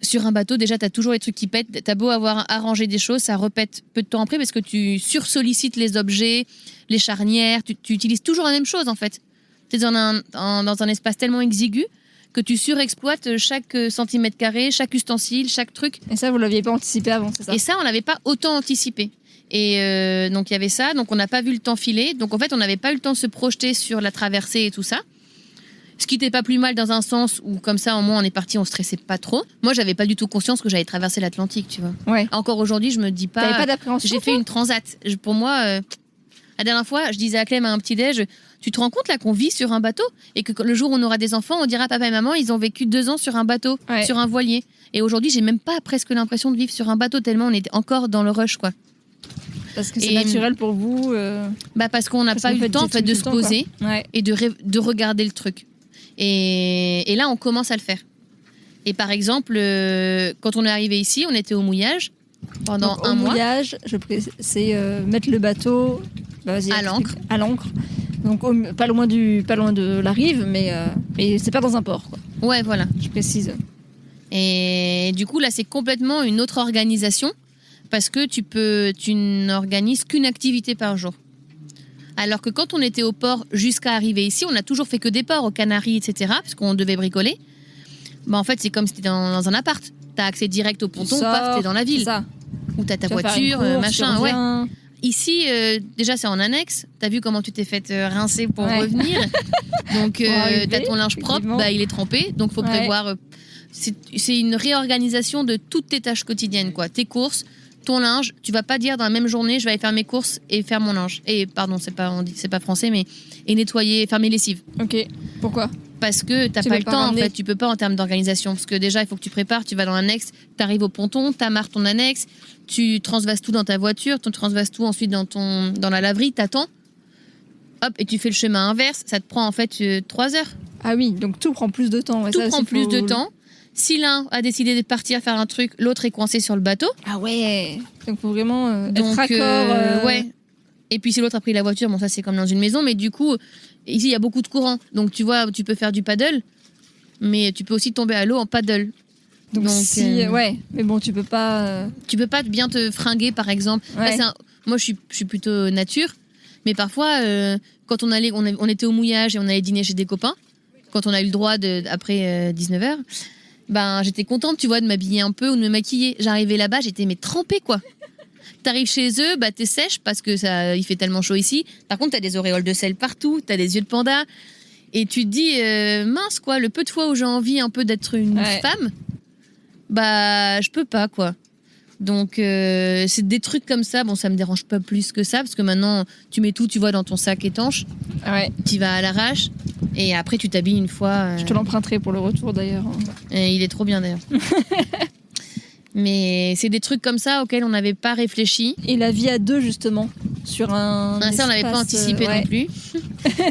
sur un bateau, déjà, tu as toujours les trucs qui pètent. Tu as beau avoir arrangé des choses, ça repète peu de temps après parce que tu sursollicites les objets, les charnières, tu utilises toujours la même chose, en fait. Tu es dans un espace tellement exigu que tu surexploites chaque centimètre carré, chaque ustensile, chaque truc. Et ça, vous l'aviez pas anticipé avant, c'est ça? Et ça, on l'avait pas autant anticipé. Et donc, il y avait ça. Donc, on n'a pas vu le temps filer. Donc, en fait, on n'avait pas eu le temps de se projeter sur la traversée et tout ça. Ce qui n'était pas plus mal dans un sens où, comme ça, au moins, on est parti, on stressait pas trop. Moi, j'avais pas du tout conscience que j'allais traverser l'Atlantique, tu vois. Ouais. Encore aujourd'hui, je me dis pas... T'avais pas d'appréhension? J'ai fait une transat. Pour moi, la dernière fois, je disais à Clem à un petit-déj, tu te rends compte là qu'on vit sur un bateau et que le jour où on aura des enfants, on dira papa et maman, ils ont vécu 2 ans sur un bateau, sur un voilier. Et aujourd'hui, j'ai même pas presque l'impression de vivre sur un bateau tellement on est encore dans le rush, quoi. Parce que c'est naturel pour vous parce qu'on n'a pas eu le temps en fait, de se poser et de regarder le truc. Et là, on commence à le faire. Et par exemple, quand on est arrivé ici, on était au mouillage pendant un mois. Au mouillage, c'est mettre le bateau à l'ancre. À l'ancre. Donc pas loin de la rive, mais c'est pas dans un port, quoi. Ouais, voilà. Je précise. Et du coup, là, c'est complètement une autre organisation parce que tu n'organises qu'une activité par jour. Alors que quand on était au port jusqu'à arriver ici, on n'a toujours fait que des ports aux Canaries, etc., parce qu'on devait bricoler. En fait, c'est comme si tu étais dans un appart. Tu as accès direct au ponton, paf, tu es dans la ville. Où tu as ta voiture, machin. Ouais. Ici, déjà, c'est en annexe. Tu as vu comment tu t'es fait rincer pour revenir. Donc, tu as ton linge propre, il est trempé. Donc, il faut prévoir c'est une réorganisation de toutes tes tâches quotidiennes, quoi. Tes courses, ton linge, tu vas pas dire dans la même journée, je vais aller faire mes courses et faire mon linge. Et pardon, c'est pas français, mais et nettoyer, faire mes lessives. Ok. Pourquoi? Parce que t'as pas le temps, en fait. Tu peux pas en termes d'organisation. Parce que déjà, il faut que tu prépares, tu vas dans l'annexe, t'arrives au ponton, t'amarres ton annexe, tu transvases tout dans ta voiture, tu transvases tout ensuite dans la laverie, t'attends. Hop, et tu fais le chemin inverse. Ça te prend en fait 3 heures. Ah oui, donc tout prend plus de temps. Ouais, tout prend plus de temps. Si l'un a décidé de partir faire un truc, l'autre est coincé sur le bateau. Ah ouais. Donc faut vraiment être raccord. Ouais. Et puis si l'autre a pris la voiture, bon ça c'est comme dans une maison, mais du coup ici il y a beaucoup de courant, donc tu vois tu peux faire du paddle, mais tu peux aussi tomber à l'eau en paddle. Donc si ouais, mais bon tu peux pas. Tu peux pas bien te fringuer par exemple. Ouais. Là, moi je suis plutôt nature, mais parfois quand on était au mouillage et on allait dîner chez des copains, quand on a eu le droit après 19h. Ben, j'étais contente, tu vois, de m'habiller un peu ou de me maquiller. J'arrivais là-bas, j'étais trempée, quoi. T'arrives chez eux, bah t'es sèche parce que il fait tellement chaud ici. Par contre, t'as des auréoles de sel partout, t'as des yeux de panda. Et tu te dis, mince, quoi, le peu de fois où j'ai envie un peu d'être une femme, bah je peux pas, quoi. Donc, c'est des trucs comme ça. Bon, ça me dérange pas plus que ça parce que maintenant, tu mets tout, tu vois, dans ton sac étanche. Ouais. Tu vas à l'arrache. Et après, tu t'habilles une fois. Je te l'emprunterai pour le retour d'ailleurs. Et il est trop bien d'ailleurs. Mais c'est des trucs comme ça auxquels on n'avait pas réfléchi. Et la vie à deux, justement, sur un. Ça, on n'avait pas anticipé non plus.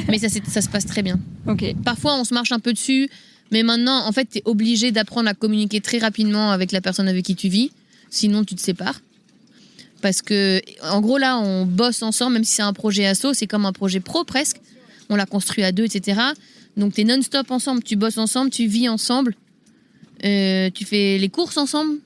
Mais ça se passe très bien. Ok. Parfois, on se marche un peu dessus. Mais maintenant, en fait, tu es obligé d'apprendre à communiquer très rapidement avec la personne avec qui tu vis. Sinon, tu te sépares. Parce que, en gros, là, on bosse ensemble, même si c'est un projet asso, c'est comme un projet pro presque. On l'a construit à deux, etc. Donc, tu es non-stop ensemble, tu bosses ensemble, tu vis ensemble, tu fais les courses ensemble,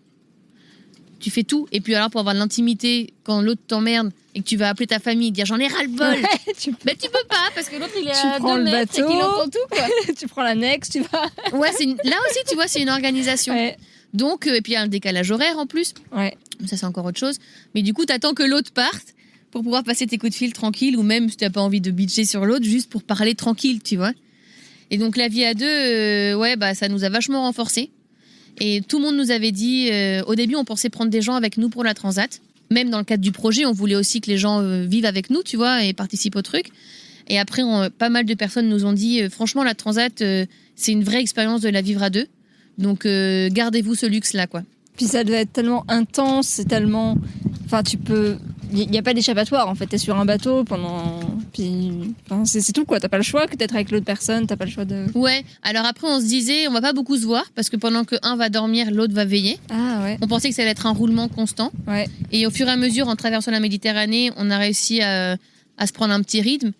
tu fais tout. Et puis, alors, pour avoir de l'intimité, quand l'autre t'emmerde et que tu vas appeler ta famille, dire j'en ai ras-le-bol, tu peux pas, parce que l'autre, il est à 2 mètres et qu'il entend tout, quoi. Tu prends l'annexe, tu vas. Ouais, là aussi, tu vois, c'est une organisation. Ouais. Donc, et puis, il y a un décalage horaire en plus. Ouais. Ça, c'est encore autre chose. Mais du coup, t'attends que l'autre parte pour pouvoir passer tes coups de fil tranquille, ou même si tu n'as pas envie de bitcher sur l'autre, juste pour parler tranquille, tu vois. Et donc la vie à deux, ça nous a vachement renforcés. Et tout le monde nous avait dit, au début on pensait prendre des gens avec nous pour la transat. Même dans le cadre du projet, on voulait aussi que les gens vivent avec nous, tu vois, et participent au truc. Et après, pas mal de personnes nous ont dit, franchement la transat, c'est une vraie expérience de la vivre à deux. Donc gardez-vous ce luxe-là, quoi. Puis ça devait être tellement intense, c'est tellement... Enfin, tu peux... Il n'y a pas d'échappatoire, en fait. T'es sur un bateau pendant... Puis... Enfin, c'est tout, quoi. T'as pas le choix que d'être avec l'autre personne, t'as pas le choix de... Ouais, alors après, on se disait, on va pas beaucoup se voir, parce que pendant que un va dormir, l'autre va veiller. Ah ouais. On pensait que ça allait être un roulement constant. Ouais. Et au fur et à mesure, en traversant la Méditerranée, on a réussi à se prendre un petit rythme.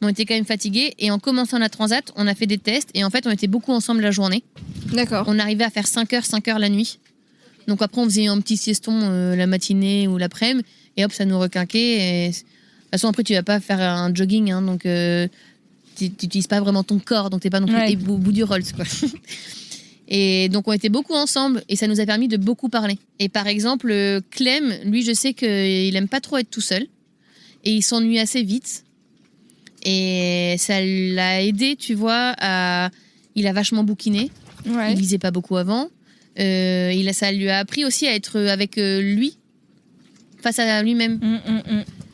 On était quand même fatigués. Et en commençant la transat, on a fait des tests. Et en fait, on était beaucoup ensemble la journée. D'accord. On arrivait à faire 5 heures la nuit. Donc après, on faisait un petit sieston la matinée ou l'après-midi. Et hop, ça nous requinquait. Et... De toute façon, après, tu vas pas faire un jogging. Hein, donc, tu n'utilises pas vraiment ton corps. Donc, tu n'es pas non plus au bout du Rolls, quoi. Et donc, on était beaucoup ensemble. Et ça nous a permis de beaucoup parler. Et par exemple, Clem, lui, je sais qu'il aime pas trop être tout seul. Et il s'ennuie assez vite. Et ça l'a aidé, tu vois, il a vachement bouquiné. Ouais. Il lisait pas beaucoup avant. Ça lui a appris aussi à être avec lui, face à lui-même.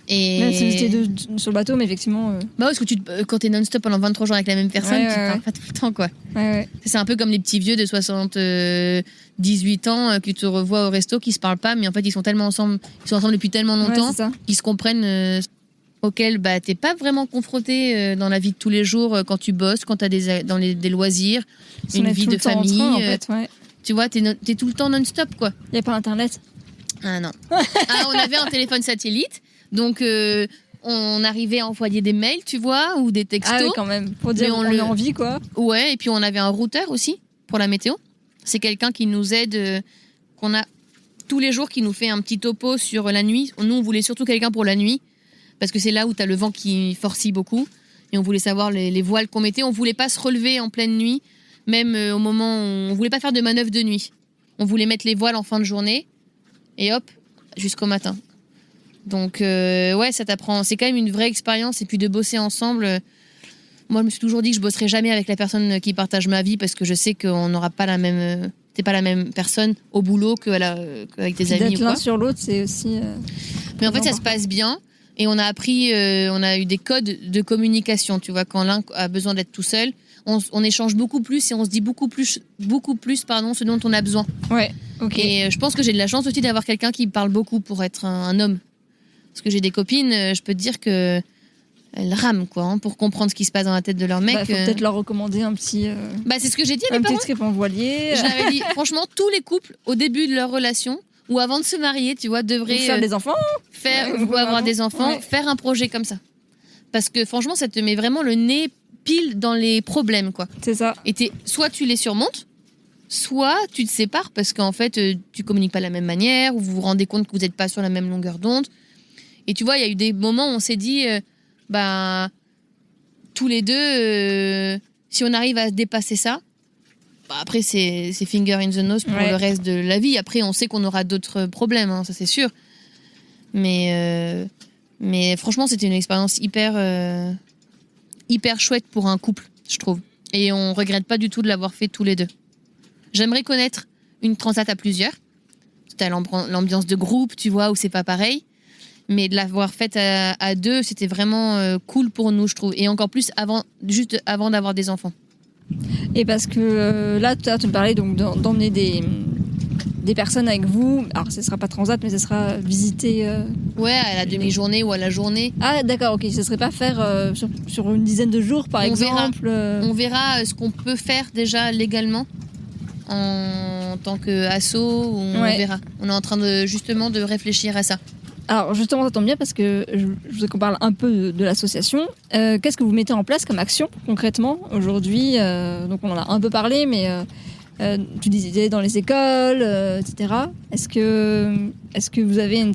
Et... Même si j'étais sur le bateau, mais effectivement... Bah ouais, parce que quand t'es non-stop pendant 23 jours avec la même personne, tu parles pas tout le temps, quoi. Ouais. C'est un peu comme les petits vieux de 18 ans qui te revoient au resto, qui se parlent pas, mais en fait, ils sont ensemble depuis tellement longtemps qu'ils se comprennent... auquel t'es pas vraiment confronté dans la vie de tous les jours quand tu bosses, quand t'as des loisirs, une vie de famille. En fait, tu vois, t'es tout le temps non-stop, quoi. Il n'y a pas Internet? Ah non. On avait un téléphone satellite, donc on arrivait à envoyer des mails, tu vois, ou des textos. Ah oui, quand même, pour dire on est en vie, quoi. Ouais, et puis on avait un routeur aussi pour la météo. C'est quelqu'un qui nous aide, qu'on a tous les jours, qui nous fait un petit topo sur la nuit. Nous, on voulait surtout quelqu'un pour la nuit, parce que c'est là où tu as le vent qui forcit beaucoup. Et on voulait savoir les voiles qu'on mettait. On voulait pas se relever en pleine nuit, même au moment où on voulait pas faire de manœuvre de nuit. On voulait mettre les voiles en fin de journée, et hop, jusqu'au matin. Donc, ça t'apprend. C'est quand même une vraie expérience. Et puis de bosser ensemble, moi, je me suis toujours dit que je bosserai jamais avec la personne qui partage ma vie, parce que je sais qu'on n'aura pas la même T'es pas la même personne au boulot qu'avec tes Puis amis d'être ou l'un quoi. sur l'autre, c'est aussi. Mais en fait, ça important. se passe bien. Et on a appris, on a eu des codes de communication. Tu vois, quand l'un a besoin d'être tout seul, on échange beaucoup plus et on se dit beaucoup plus, ce dont on a besoin. Ouais, ok. Et je pense que j'ai de la chance aussi d'avoir quelqu'un qui parle beaucoup pour être un homme. Parce que j'ai des copines, je peux te dire que elles rament quoi, hein, pour comprendre ce qui se passe dans la tête de leur mec. Bah, faut peut-être leur recommander un petit. Bah, c'est ce que j'ai dit à Un mes petit parents. trip en voilier. Je leur avais dit, franchement, tous les couples, au début de leur relation, ou avant de se marier, tu vois, devraient Faire des enfants. faire Ouais, ou avoir vraiment. des enfants, Ouais. faire un projet comme ça. Parce que franchement, ça te met vraiment le nez pile dans les problèmes, quoi. C'est ça. Et soit tu les surmontes, soit tu te sépares parce qu'en fait, tu communiques pas de la même manière, ou vous vous rendez compte que vous n'êtes pas sur la même longueur d'onde. Et tu vois, il y a eu des moments où on s'est dit, bah, tous les deux, si on arrive à dépasser ça, bah, après, c'est finger in the nose pour Ouais. le reste de la vie. Après, on sait qu'on aura d'autres problèmes, hein, ça c'est sûr. Mais franchement, c'était une expérience hyper chouette pour un couple, je trouve. Et on regrette pas du tout de l'avoir fait tous les deux. J'aimerais connaître une transat à plusieurs. C'était l'ambiance de groupe, tu vois, où c'est pas pareil. Mais de l'avoir faite à deux, c'était vraiment cool pour nous, je trouve. Et encore plus juste avant d'avoir des enfants. Et parce que là, tout à l'heure, tu me parlais donc d'emmener des personnes avec vous. Alors, ce sera pas transat, mais ce sera visiter. Ouais, à la demi-journée ou à la journée. Ah, d'accord, ok. Ce serait pas faire sur une dizaine de jours, par On verra. exemple. On verra ce qu'on peut faire déjà légalement en tant qu'asso. On Ouais. verra. On est en train justement de réfléchir à ça. Alors, justement, ça tombe bien parce que je voudrais qu'on parle un peu de l'association. Qu'est-ce que vous mettez en place comme action concrètement aujourd'hui Donc, on en a un peu parlé, mais tu disais dans les écoles, etc. Est-ce que vous avez une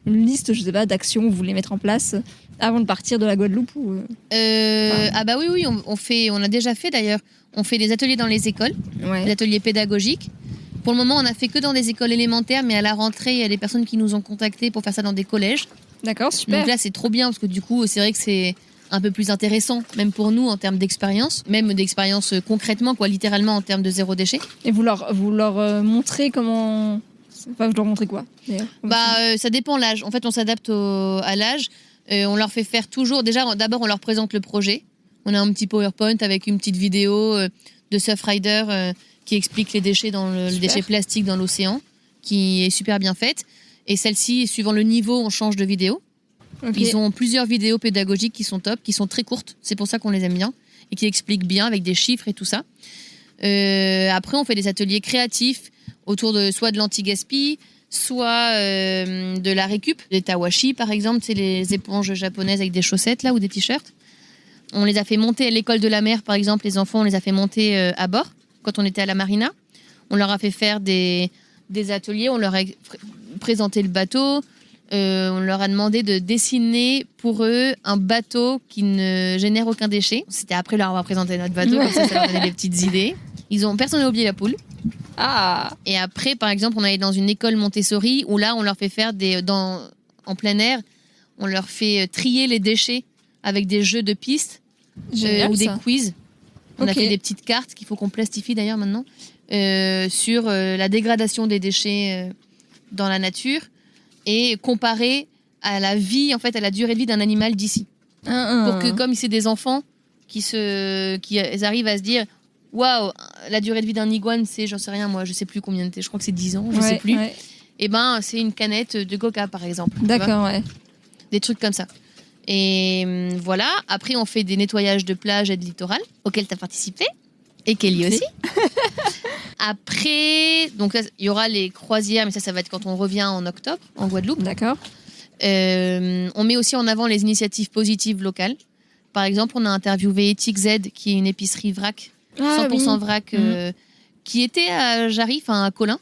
liste, je sais pas, d'actions que vous voulez mettre en place avant de partir de la Guadeloupe ou, Ah bah oui, on a déjà fait d'ailleurs. On fait des ateliers dans les écoles, des Ouais. ateliers pédagogiques. Pour le moment, on a fait que dans des écoles élémentaires, mais à la rentrée, il y a des personnes qui nous ont contactés pour faire ça dans des collèges. D'accord, super. Donc là, c'est trop bien parce que du coup, c'est vrai que c'est un peu plus intéressant, même pour nous en termes d'expérience, même d'expérience concrètement, quoi, littéralement en termes de zéro déchet. Et vous leur montrez comment. Enfin, vous leur montrez quoi d'ailleurs Ça dépend l'âge. En fait, on s'adapte à l'âge. On leur fait faire toujours. D'abord, on leur présente le projet. On a un petit PowerPoint avec une petite vidéo de Surfrider qui explique les déchets le déchet plastique dans l'océan, qui est super bien faite. Et celle-ci, suivant le niveau, on change de vidéo. Ok. Ils ont plusieurs vidéos pédagogiques qui sont top, qui sont très courtes. C'est pour ça qu'on les aime bien et qui expliquent bien avec des chiffres et tout ça. Après, on fait des ateliers créatifs autour de soit de l'anti-gaspi, soit de la récup, des tawashi par exemple, c'est les éponges japonaises avec des chaussettes là ou des t-shirts. On les a fait monter à l'école de la mer par exemple, les enfants, on les a fait monter à bord quand on était à la marina. On leur a fait faire des ateliers, on leur a présenté le bateau, on leur a demandé de dessiner pour eux un bateau qui ne génère aucun déchet. C'était après leur avoir présenté notre bateau, comme ça leur donnait des petites idées. Personne n'a oublié la poule. Ah, Et après, par exemple, on allait dans une école Montessori où là, on leur fait faire en plein air, on leur fait trier les déchets avec des jeux de pistes génial, ou des ça. quiz. On a Ok. fait des petites cartes qu'il faut qu'on plastifie d'ailleurs maintenant sur la dégradation des déchets dans la nature et comparer à la vie, en fait, à la durée de vie d'un animal d'ici. Pour que, comme c'est des enfants qui arrivent à se dire waouh, la durée de vie d'un iguane, c'est, j'en sais rien, moi, je sais plus combien de temps, je crois que c'est 10 ans, je sais plus. Ouais. Et ben, c'est une canette de Coca, par exemple. tu vois. D'accord, ouais. Des trucs comme ça. Et voilà. Après, on fait des nettoyages de plage et de littoral, auxquels tu as participé. Et Kelly Merci. aussi. Après, donc il y aura les croisières, mais ça va être quand on revient en octobre, en Guadeloupe. D'accord. On met aussi en avant les initiatives positives locales. Par exemple, on a interviewé Ethic Z, qui est une épicerie vrac, 100% vrac, qui était à Jarry, enfin à Colin,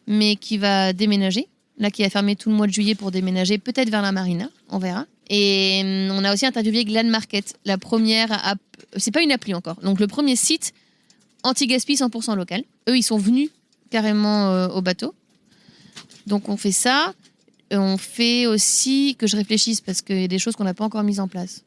mais qui va déménager. Là, qui a fermé tout le mois de juillet pour déménager, peut-être vers la marina, on verra. Et on a aussi interviewé Glen Market, la première app, c'est pas une appli encore, donc le premier site anti-gaspi 100% local. Eux, ils sont venus carrément au bateau. Donc on fait ça. On fait aussi, que je réfléchisse parce qu'il y a des choses qu'on n'a pas encore mises en place.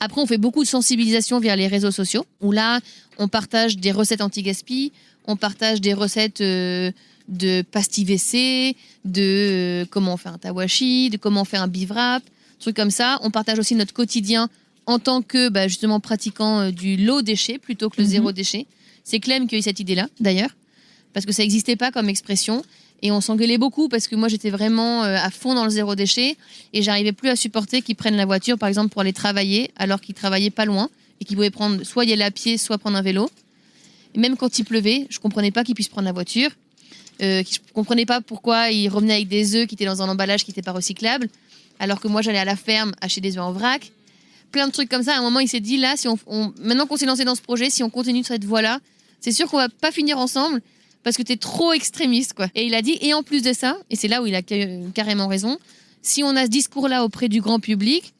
Après, on fait beaucoup de sensibilisation via les réseaux sociaux, où là, on partage des recettes anti-gaspi, on partage des recettes de pastilles WC, de comment on fait un tawashi, de comment on fait un bivrap, trucs comme ça. On partage aussi notre quotidien en tant que justement pratiquant du low déchet plutôt que le zéro déchet. C'est Clem qui a eu cette idée-là, d'ailleurs, parce que ça n'existait pas comme expression. Et on s'engueulait beaucoup parce que moi, j'étais vraiment à fond dans le zéro déchet et j'arrivais plus à supporter qu'ils prennent la voiture, par exemple, pour aller travailler, alors qu'ils travaillaient pas loin et qu'ils pouvaient prendre, soit y aller à pied, soit prendre un vélo. Et même quand il pleuvait, je comprenais pas qu'ils puissent prendre la voiture. Je comprenais pas pourquoi ils revenaient avec des œufs qui étaient dans un emballage qui n'était pas recyclable, alors que moi, j'allais à la ferme acheter des œufs en vrac. Plein de trucs comme ça. À un moment, il s'est dit, là, si maintenant qu'on s'est lancé dans ce projet, si on continue de cette voie-là, c'est sûr qu'on va pas finir ensemble parce que t'es trop extrémiste, quoi. Et il a dit, et en plus de ça, et c'est là où il a carrément raison, si on a ce discours-là auprès du grand public,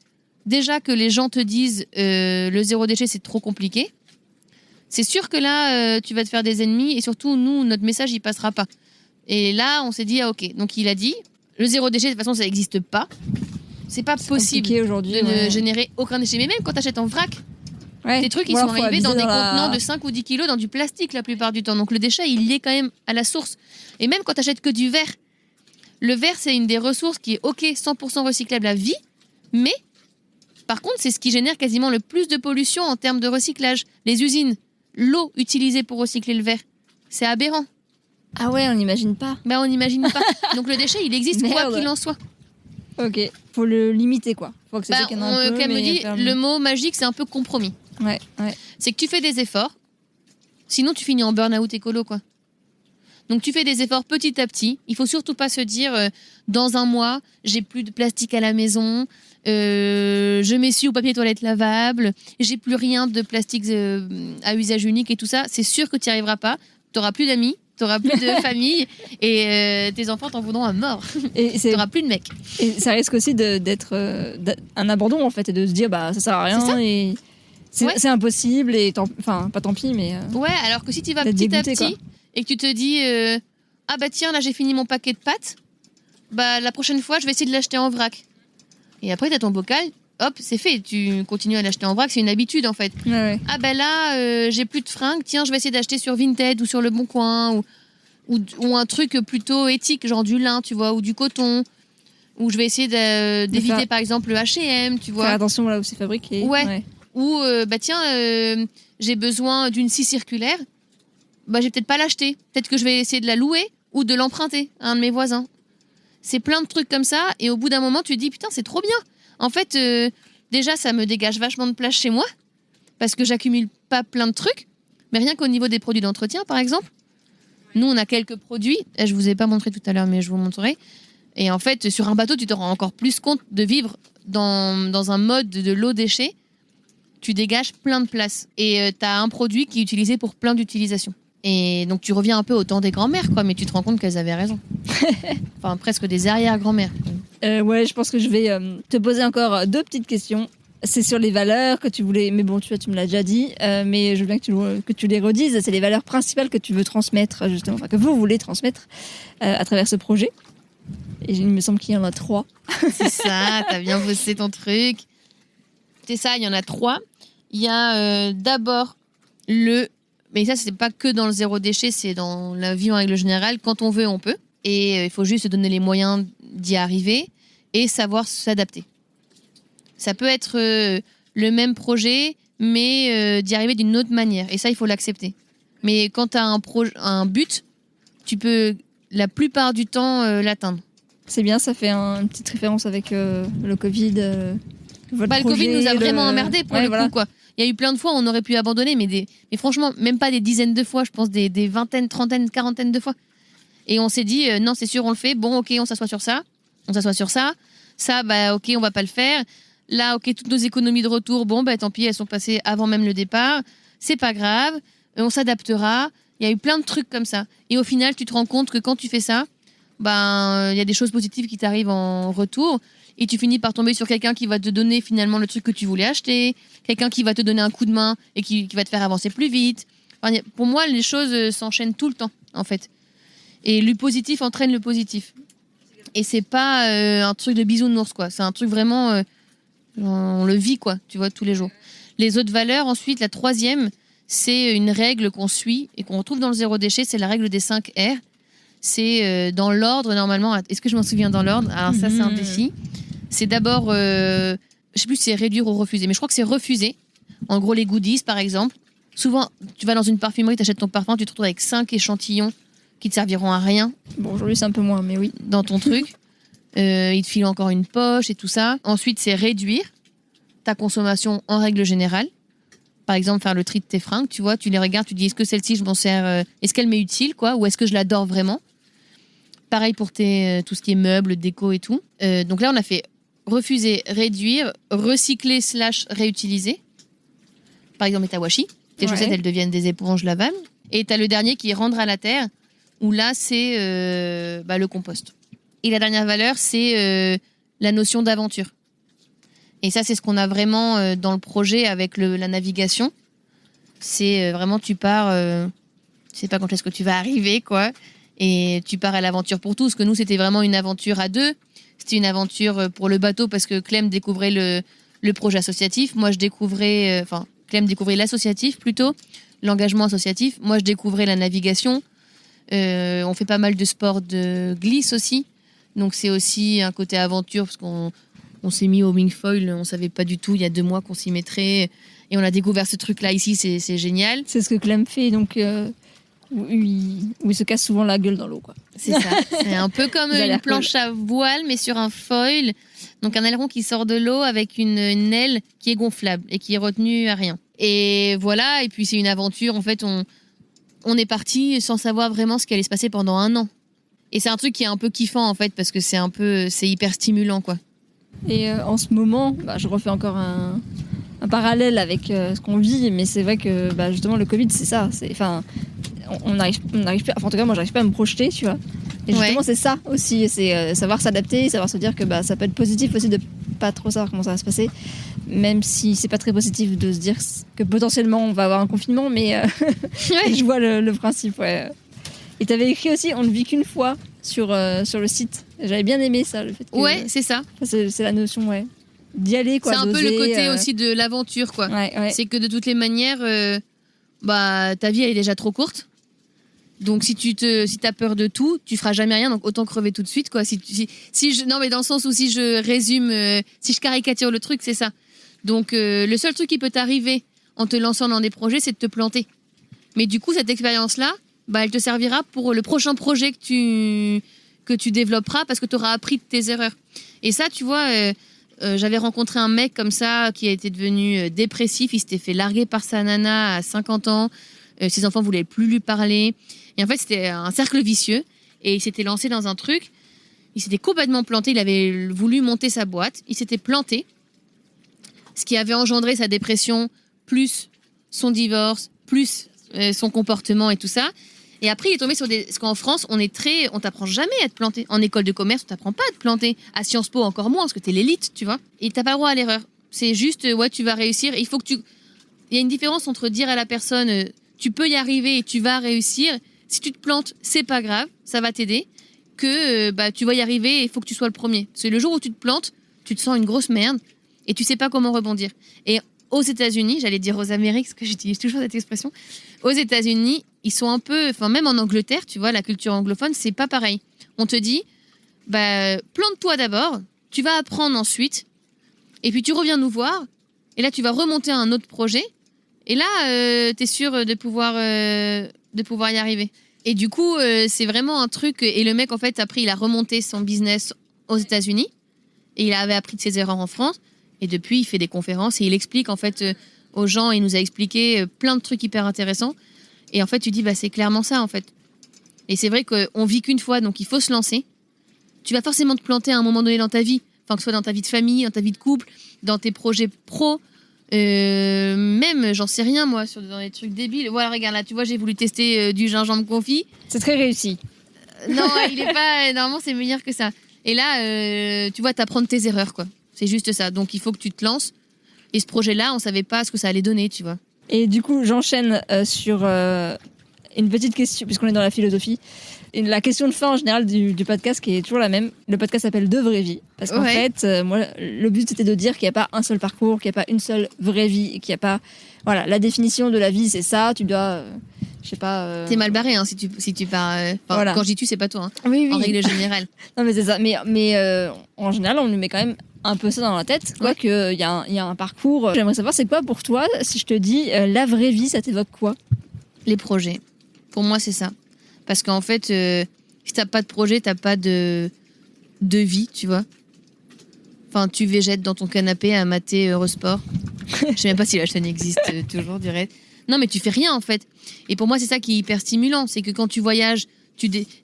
déjà que les gens te disent le zéro déchet, c'est trop compliqué, c'est sûr que là, tu vas te faire des ennemis et surtout, nous, notre message, il passera pas. Et là, on s'est dit, ah ok. Donc il a dit, le zéro déchet, de toute façon, ça n'existe pas. C'est pas possible aujourd'hui, de ne générer aucun déchet. Mais même quand tu achètes en vrac, tes trucs, ils Ou sont alors, faut arrivés dans aviser des dans contenants de 5 ou 10 kilos, dans du plastique la plupart du temps. Donc le déchet, il y est quand même à la source. Et même quand tu achètes que du verre, le verre, c'est une des ressources qui est ok, 100% recyclable à vie, mais par contre, c'est ce qui génère quasiment le plus de pollution en termes de recyclage. Les usines, l'eau utilisée pour recycler le verre, c'est aberrant. Ah ouais, on n'imagine pas. On n'imagine pas. Donc le déchet, il existe quoi qu'il en soit. Ok, faut le limiter quoi. Faut accepter qu'il y en a un peu. Clem me dit, faire le mot magique, c'est un peu compromis. Ouais. C'est que tu fais des efforts, sinon tu finis en burn-out écolo, quoi. Donc tu fais des efforts petit à petit. Il faut surtout pas se dire, dans un mois, j'ai plus de plastique à la maison, je m'essuie au papier toilette lavable, j'ai plus rien de plastique à usage unique et tout ça. C'est sûr que tu n'y arriveras pas. Tu n'auras plus d'amis, tu n'auras plus de famille et tes enfants t'en voudront à mort. Tu n'auras plus de mecs. Et ça risque aussi d'être un abandon en fait et de se dire ça sert à rien et c'est impossible et pas tant pis mais. Ouais, alors que si tu vas petit à petit et que tu te dis ah bah tiens là j'ai fini mon paquet de pâtes, la prochaine fois je vais essayer de l'acheter en vrac. Et après t'as ton bocal, hop c'est fait, tu continues à l'acheter en vrac, c'est une habitude en fait. Ouais. Ah bah là j'ai plus de fringues, tiens je vais essayer d'acheter sur Vinted ou sur Le Bon Coin ou un truc plutôt éthique genre du lin tu vois ou du coton. Ou je vais essayer d'éviter par exemple le H&M, tu vois. Faire attention là où c'est fabriqué. Ouais. Ou j'ai besoin d'une scie circulaire. Je vais peut-être pas l'acheter. Peut-être que je vais essayer de la louer ou de l'emprunter à un de mes voisins. C'est plein de trucs comme ça. Et au bout d'un moment, tu te dis, putain, c'est trop bien. En fait, déjà, ça me dégage vachement de place chez moi parce que j'accumule pas plein de trucs. Mais rien qu'au niveau des produits d'entretien, par exemple. Nous, on a quelques produits. Je vous ai pas montré tout à l'heure, mais je vous montrerai. Et en fait, sur un bateau, tu te rends encore plus compte de vivre dans un mode de low déchet. Tu dégages plein de place. Et tu as un produit qui est utilisé pour plein d'utilisations. Et donc, tu reviens un peu au temps des grands-mères, quoi, mais tu te rends compte qu'elles avaient raison. Enfin, presque des arrière-grand-mères. Ouais, je pense que je vais te poser encore 2 petites questions. C'est sur les valeurs que tu voulais... Mais bon, tu me l'as déjà dit, mais je veux bien que tu les redises. C'est les valeurs principales que tu veux transmettre, justement, que vous voulez transmettre à travers ce projet. Et il me semble qu'il y en a 3. C'est ça, t'as bien bossé ton truc. C'est ça, il y en a 3. Il y a d'abord mais ça, c'est pas que dans le zéro déchet, c'est dans la vie en règle générale. Quand on veut, on peut. Et il faut juste se donner les moyens d'y arriver et savoir s'adapter. Ça peut être le même projet, mais d'y arriver d'une autre manière. Et ça, il faut l'accepter. Mais quand tu as un but, tu peux la plupart du temps l'atteindre. C'est bien, ça fait une petite référence avec le Covid. Le Covid nous a vraiment emmerdés pour le coup, quoi. Il y a eu plein de fois où on aurait pu abandonner, mais franchement, même pas des dizaines de fois, je pense des vingtaines, trentaines, quarantaines de fois. Et on s'est dit, non, c'est sûr, on le fait. Bon, ok, on s'assoit sur ça. On s'assoit sur ça. Ça, ok, on va pas le faire. Là, ok, toutes nos économies de retour, bon, tant pis, elles sont passées avant même le départ. C'est pas grave, on s'adaptera. Il y a eu plein de trucs comme ça. Et au final, tu te rends compte que quand tu fais ça, il y a des choses positives qui t'arrivent en retour. Et tu finis par tomber sur quelqu'un qui va te donner finalement le truc que tu voulais acheter, quelqu'un qui va te donner un coup de main et qui va te faire avancer plus vite. Enfin, pour moi, les choses s'enchaînent tout le temps, en fait. Et le positif entraîne le positif. Et c'est pas un truc de bisounours, quoi. C'est un truc vraiment On le vit, quoi, tu vois, tous les jours. Les autres valeurs, ensuite, la troisième, c'est une règle qu'on suit et qu'on retrouve dans le zéro déchet, c'est la règle des 5 R. C'est dans l'ordre, normalement. Est-ce que je m'en souviens dans l'ordre? Alors ça, c'est un défi. C'est d'abord, je sais plus si c'est réduire ou refuser, mais je crois que c'est refuser. En gros, les goodies, par exemple. Souvent, tu vas dans une parfumerie, tu achètes ton parfum, tu te retrouves avec 5 échantillons qui te serviront à rien. Bon, aujourd'hui, c'est un peu moins, mais oui. Dans ton truc. Il te file encore une poche et tout ça. Ensuite, c'est réduire ta consommation en règle générale. Par exemple, faire le tri de tes fringues, tu vois, tu les regardes, tu dis est-ce que celle-ci, je m'en sers, est-ce qu'elle m'est utile, quoi, ou est-ce que je l'adore vraiment? Pareil pour tout ce qui est meubles, déco et tout. Donc là, on a fait refuser, réduire, recycler / réutiliser. Par exemple, ta washi. Tes chaussettes, elles deviennent des éponges lavables. Et tu as le dernier qui est rendre à la terre, où là, c'est le compost. Et la dernière valeur, c'est la notion d'aventure. Et ça, c'est ce qu'on a vraiment dans le projet avec la navigation. C'est vraiment, tu pars, tu sais pas quand est-ce que tu vas arriver, quoi. Et tu pars à l'aventure pour tous. Parce que nous, c'était vraiment une aventure à 2. C'était une aventure pour le bateau parce que Clem découvrait le projet associatif. Moi, je découvrais... Clem découvrait l'associatif plutôt, l'engagement associatif. Moi, je découvrais la navigation. On fait pas mal de sports de glisse aussi. Donc, c'est aussi un côté aventure parce qu'on s'est mis au wingfoil. On savait pas du tout il y a 2 mois qu'on s'y mettrait. Et on a découvert ce truc-là ici. C'est génial. C'est ce que Clem fait, donc... Où il se casse souvent la gueule dans l'eau, quoi. C'est ça. C'est un peu comme une planche à voile, mais sur un foil. Donc un aileron qui sort de l'eau avec une aile qui est gonflable et qui est retenue à rien. Et voilà, et puis c'est une aventure. En fait, on est parti sans savoir vraiment ce qui allait se passer pendant 1 an. Et c'est un truc qui est un peu kiffant, en fait, parce que c'est hyper stimulant, quoi. Et en ce moment, je refais encore un parallèle avec ce qu'on vit, mais c'est vrai que justement le Covid, c'est ça. On n'arrive pas, en tout cas moi j'arrive pas à me projeter, tu vois. Et justement c'est ça aussi, c'est savoir s'adapter, savoir se dire que ça peut être positif aussi de pas trop savoir comment ça va se passer, même si c'est pas très positif de se dire que potentiellement on va avoir un confinement, mais je vois le principe, ouais. Et t'avais écrit aussi on ne vit qu'une fois sur le site. J'avais bien aimé ça, le fait que... Ouais, c'est ça. C'est la notion, ouais. D'y aller, quoi. C'est un peu le côté aussi de l'aventure, quoi. Ouais. C'est que de toutes les manières, ta vie elle est déjà trop courte. Donc si t'as peur de tout, tu feras jamais rien. Donc autant crever tout de suite, quoi. Non, mais dans le sens où si je résume, si je caricature le truc, c'est ça. Donc le seul truc qui peut t'arriver en te lançant dans des projets, c'est de te planter. Mais du coup, cette expérience-là, elle te servira pour le prochain projet que tu développeras parce que tu auras appris de tes erreurs. Et ça, tu vois. J'avais rencontré un mec comme ça qui a été devenu dépressif. Il s'était fait larguer par sa nana à 50 ans. Ses enfants voulaient plus lui parler. Et en fait, c'était un cercle vicieux. Et il s'était lancé dans un truc. Il s'était complètement planté. Il avait voulu monter sa boîte. Il s'était planté. Ce qui avait engendré sa dépression, plus son divorce, plus son comportement et tout ça. Et après, il est tombé sur parce qu'en France, on t'apprend jamais à te planter. En école de commerce, on t'apprend pas à te planter. À Sciences Po, encore moins, parce que t'es l'élite, tu vois. Et t'as pas le droit à l'erreur. C'est juste, tu vas réussir. Il y a une différence entre dire à la personne, tu peux y arriver et tu vas réussir. Si tu te plantes, c'est pas grave, ça va t'aider. Que tu vas y arriver et il faut que tu sois le premier. C'est le jour où tu te plantes, tu te sens une grosse merde et tu sais pas comment rebondir. Et aux États-Unis, j'allais dire aux Amériques, parce que j'utilise toujours cette expression, aux États-Unis, ils sont un peu, même en Angleterre, tu vois, la culture anglophone, c'est pas pareil. On te dit, plante-toi d'abord, tu vas apprendre ensuite, et puis tu reviens nous voir, et là tu vas remonter à un autre projet, et là t'es sûr de pouvoir y arriver. Et du coup, c'est vraiment un truc, et le mec en fait, après il a remonté son business aux États-Unis, et il avait appris de ses erreurs en France, et depuis il fait des conférences, et il explique en fait aux gens, il nous a expliqué plein de trucs hyper intéressants. Et en fait, tu dis, c'est clairement ça, en fait. Et c'est vrai qu'on vit qu'une fois, donc il faut se lancer. Tu vas forcément te planter à un moment donné dans ta vie. Enfin, que ce soit dans ta vie de famille, dans ta vie de couple, dans tes projets pro. Même, j'en sais rien, moi, dans les trucs débiles. Voilà, regarde, là, tu vois, j'ai voulu tester du gingembre confit. C'est très réussi. Non, il est pas... Normalement, c'est meilleur que ça. Et là, tu vois, t'apprends de tes erreurs, quoi. C'est juste ça. Donc, il faut que tu te lances. Et ce projet-là, on savait pas ce que ça allait donner, tu vois. Et du coup, j'enchaîne sur une petite question, puisqu'on est dans la philosophie. Et la question de fin en général du podcast qui est toujours la même. Le podcast s'appelle De Vraie Vie. Parce qu'en fait, moi, le but c'était de dire qu'il n'y a pas un seul parcours, qu'il n'y a pas une seule vraie vie, et qu'il n'y a pas. Voilà, la définition de la vie c'est ça, tu dois. Je sais pas. T'es mal barré si tu pars. Voilà. Quand je dis tu, c'est pas toi. Hein, oui. En règle générale. Non, mais c'est ça. Mais en général, on nous met quand même un peu ça dans la tête, quoi, qu'il y a un parcours. J'aimerais savoir, c'est quoi pour toi, si je te dis la vraie vie, ça t'évoque quoi? Les projets. Pour moi, c'est ça. Parce qu'en fait, si t'as pas de projet, t'as pas de vie, tu vois. Enfin, tu végètes dans ton canapé à mater Eurosport. Je sais même pas si la chaîne existe toujours, dirais. Non, mais tu fais rien, en fait. Et pour moi, c'est ça qui est hyper stimulant. C'est que quand tu voyages,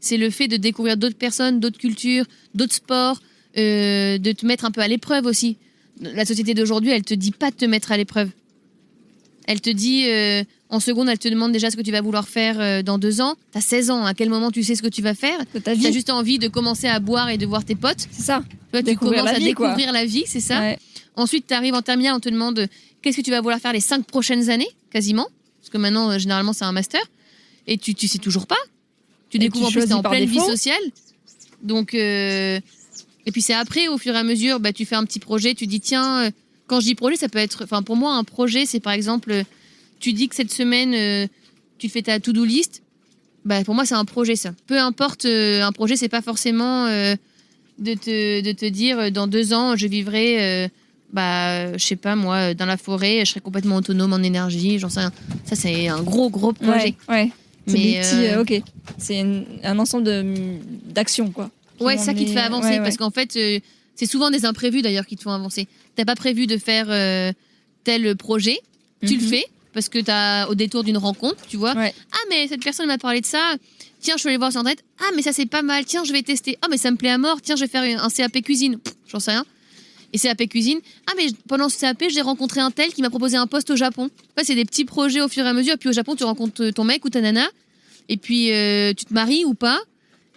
c'est le fait de découvrir d'autres personnes, d'autres cultures, d'autres sports, de te mettre un peu à l'épreuve aussi. La société d'aujourd'hui, elle te dit pas de te mettre à l'épreuve. Elle te dit, en seconde, elle te demande déjà ce que tu vas vouloir faire dans 2 ans. T'as 16 ans, à quel moment tu sais ce que tu vas faire? T'as juste envie de commencer à boire et de voir tes potes. C'est ça. Tu commences à découvrir la vie, c'est ça. Ouais. Ensuite, tu arrives en terminale, on te demande qu'est-ce que tu vas vouloir faire les 5 prochaines années, quasiment. Parce que maintenant, généralement, c'est un master. Et tu sais toujours pas. Tu découvres en plus, t'es en pleine vie sociale. Donc, et puis c'est après, au fur et à mesure, tu fais un petit projet, tu dis tiens, quand je dis projet, ça peut être. Enfin, pour moi, un projet, c'est par exemple, tu dis que cette semaine, tu fais ta to-do list. Pour moi, c'est un projet, ça. Peu importe, un projet, c'est pas forcément de te dire dans 2 ans, je vivrai. Je sais pas moi, dans la forêt, je serais complètement autonome en énergie, j'en sais rien. Ça, c'est un gros projet. Ouais. C'est des petits, ok. C'est un ensemble d'actions, quoi. Ouais, c'est ça qui te fait avancer, parce qu'en fait, c'est souvent des imprévus d'ailleurs qui te font avancer. T'as pas prévu de faire tel projet, tu le fais, parce que t'as au détour d'une rencontre, tu vois. Ouais. Ah, mais cette personne m'a parlé de ça. Tiens, je vais aller voir sur Internet. Ah, mais ça, c'est pas mal. Tiens, je vais tester. Ah, mais ça me plaît à mort. Tiens, je vais faire un CAP cuisine. J'en sais rien. Et CAP cuisine. Ah, mais pendant ce CAP, j'ai rencontré un tel qui m'a proposé un poste au Japon. En fait, c'est des petits projets au fur et à mesure. Et puis au Japon, tu rencontres ton mec ou ta nana. Et puis tu te maries ou pas.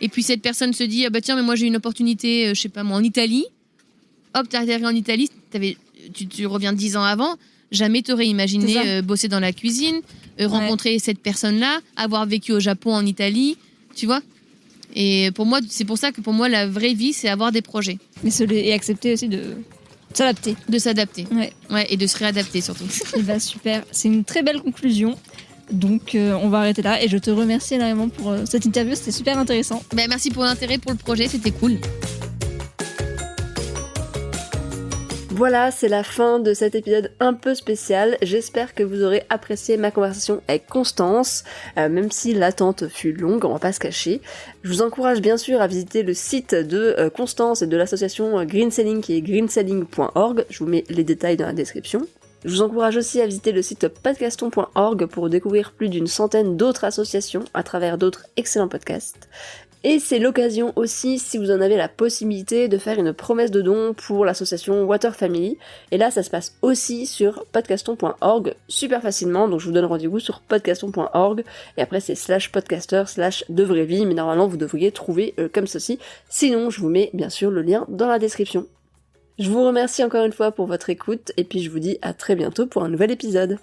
Et puis cette personne se dit, tiens, mais moi j'ai une opportunité, je sais pas moi, en Italie. Hop, t'arrives en Italie, tu reviens 10 ans avant. Jamais t'aurais imaginé bosser dans la cuisine, rencontrer cette personne-là, avoir vécu au Japon, en Italie, tu vois. Et pour moi, c'est pour ça que pour moi, la vraie vie, c'est avoir des projets. Et accepter aussi de s'adapter. De s'adapter. Ouais, et de se réadapter surtout. Et super. C'est une très belle conclusion. Donc on va arrêter là et je te remercie énormément pour cette interview, c'était super intéressant. Merci pour l'intérêt pour le projet, c'était cool. Voilà, c'est la fin de cet épisode un peu spécial. J'espère que vous aurez apprécié ma conversation avec Constance, même si l'attente fut longue, on va pas se cacher. Je vous encourage bien sûr à visiter le site de Constance et de l'association Green Selling qui est greenselling.org. Je vous mets les détails dans la description. Je vous encourage aussi à visiter le site podcaston.org pour découvrir plus d'une centaine d'autres associations à travers d'autres excellents podcasts. Et c'est l'occasion aussi, si vous en avez la possibilité, de faire une promesse de don pour l'association Water Family. Et là, ça se passe aussi sur podcaston.org super facilement. Donc je vous donne rendez-vous sur podcaston.org. Et après, c'est /podcaster/devraie-vie. Mais normalement, vous devriez trouver comme ceci. Sinon, je vous mets bien sûr le lien dans la description. Je vous remercie encore une fois pour votre écoute. Et puis je vous dis à très bientôt pour un nouvel épisode.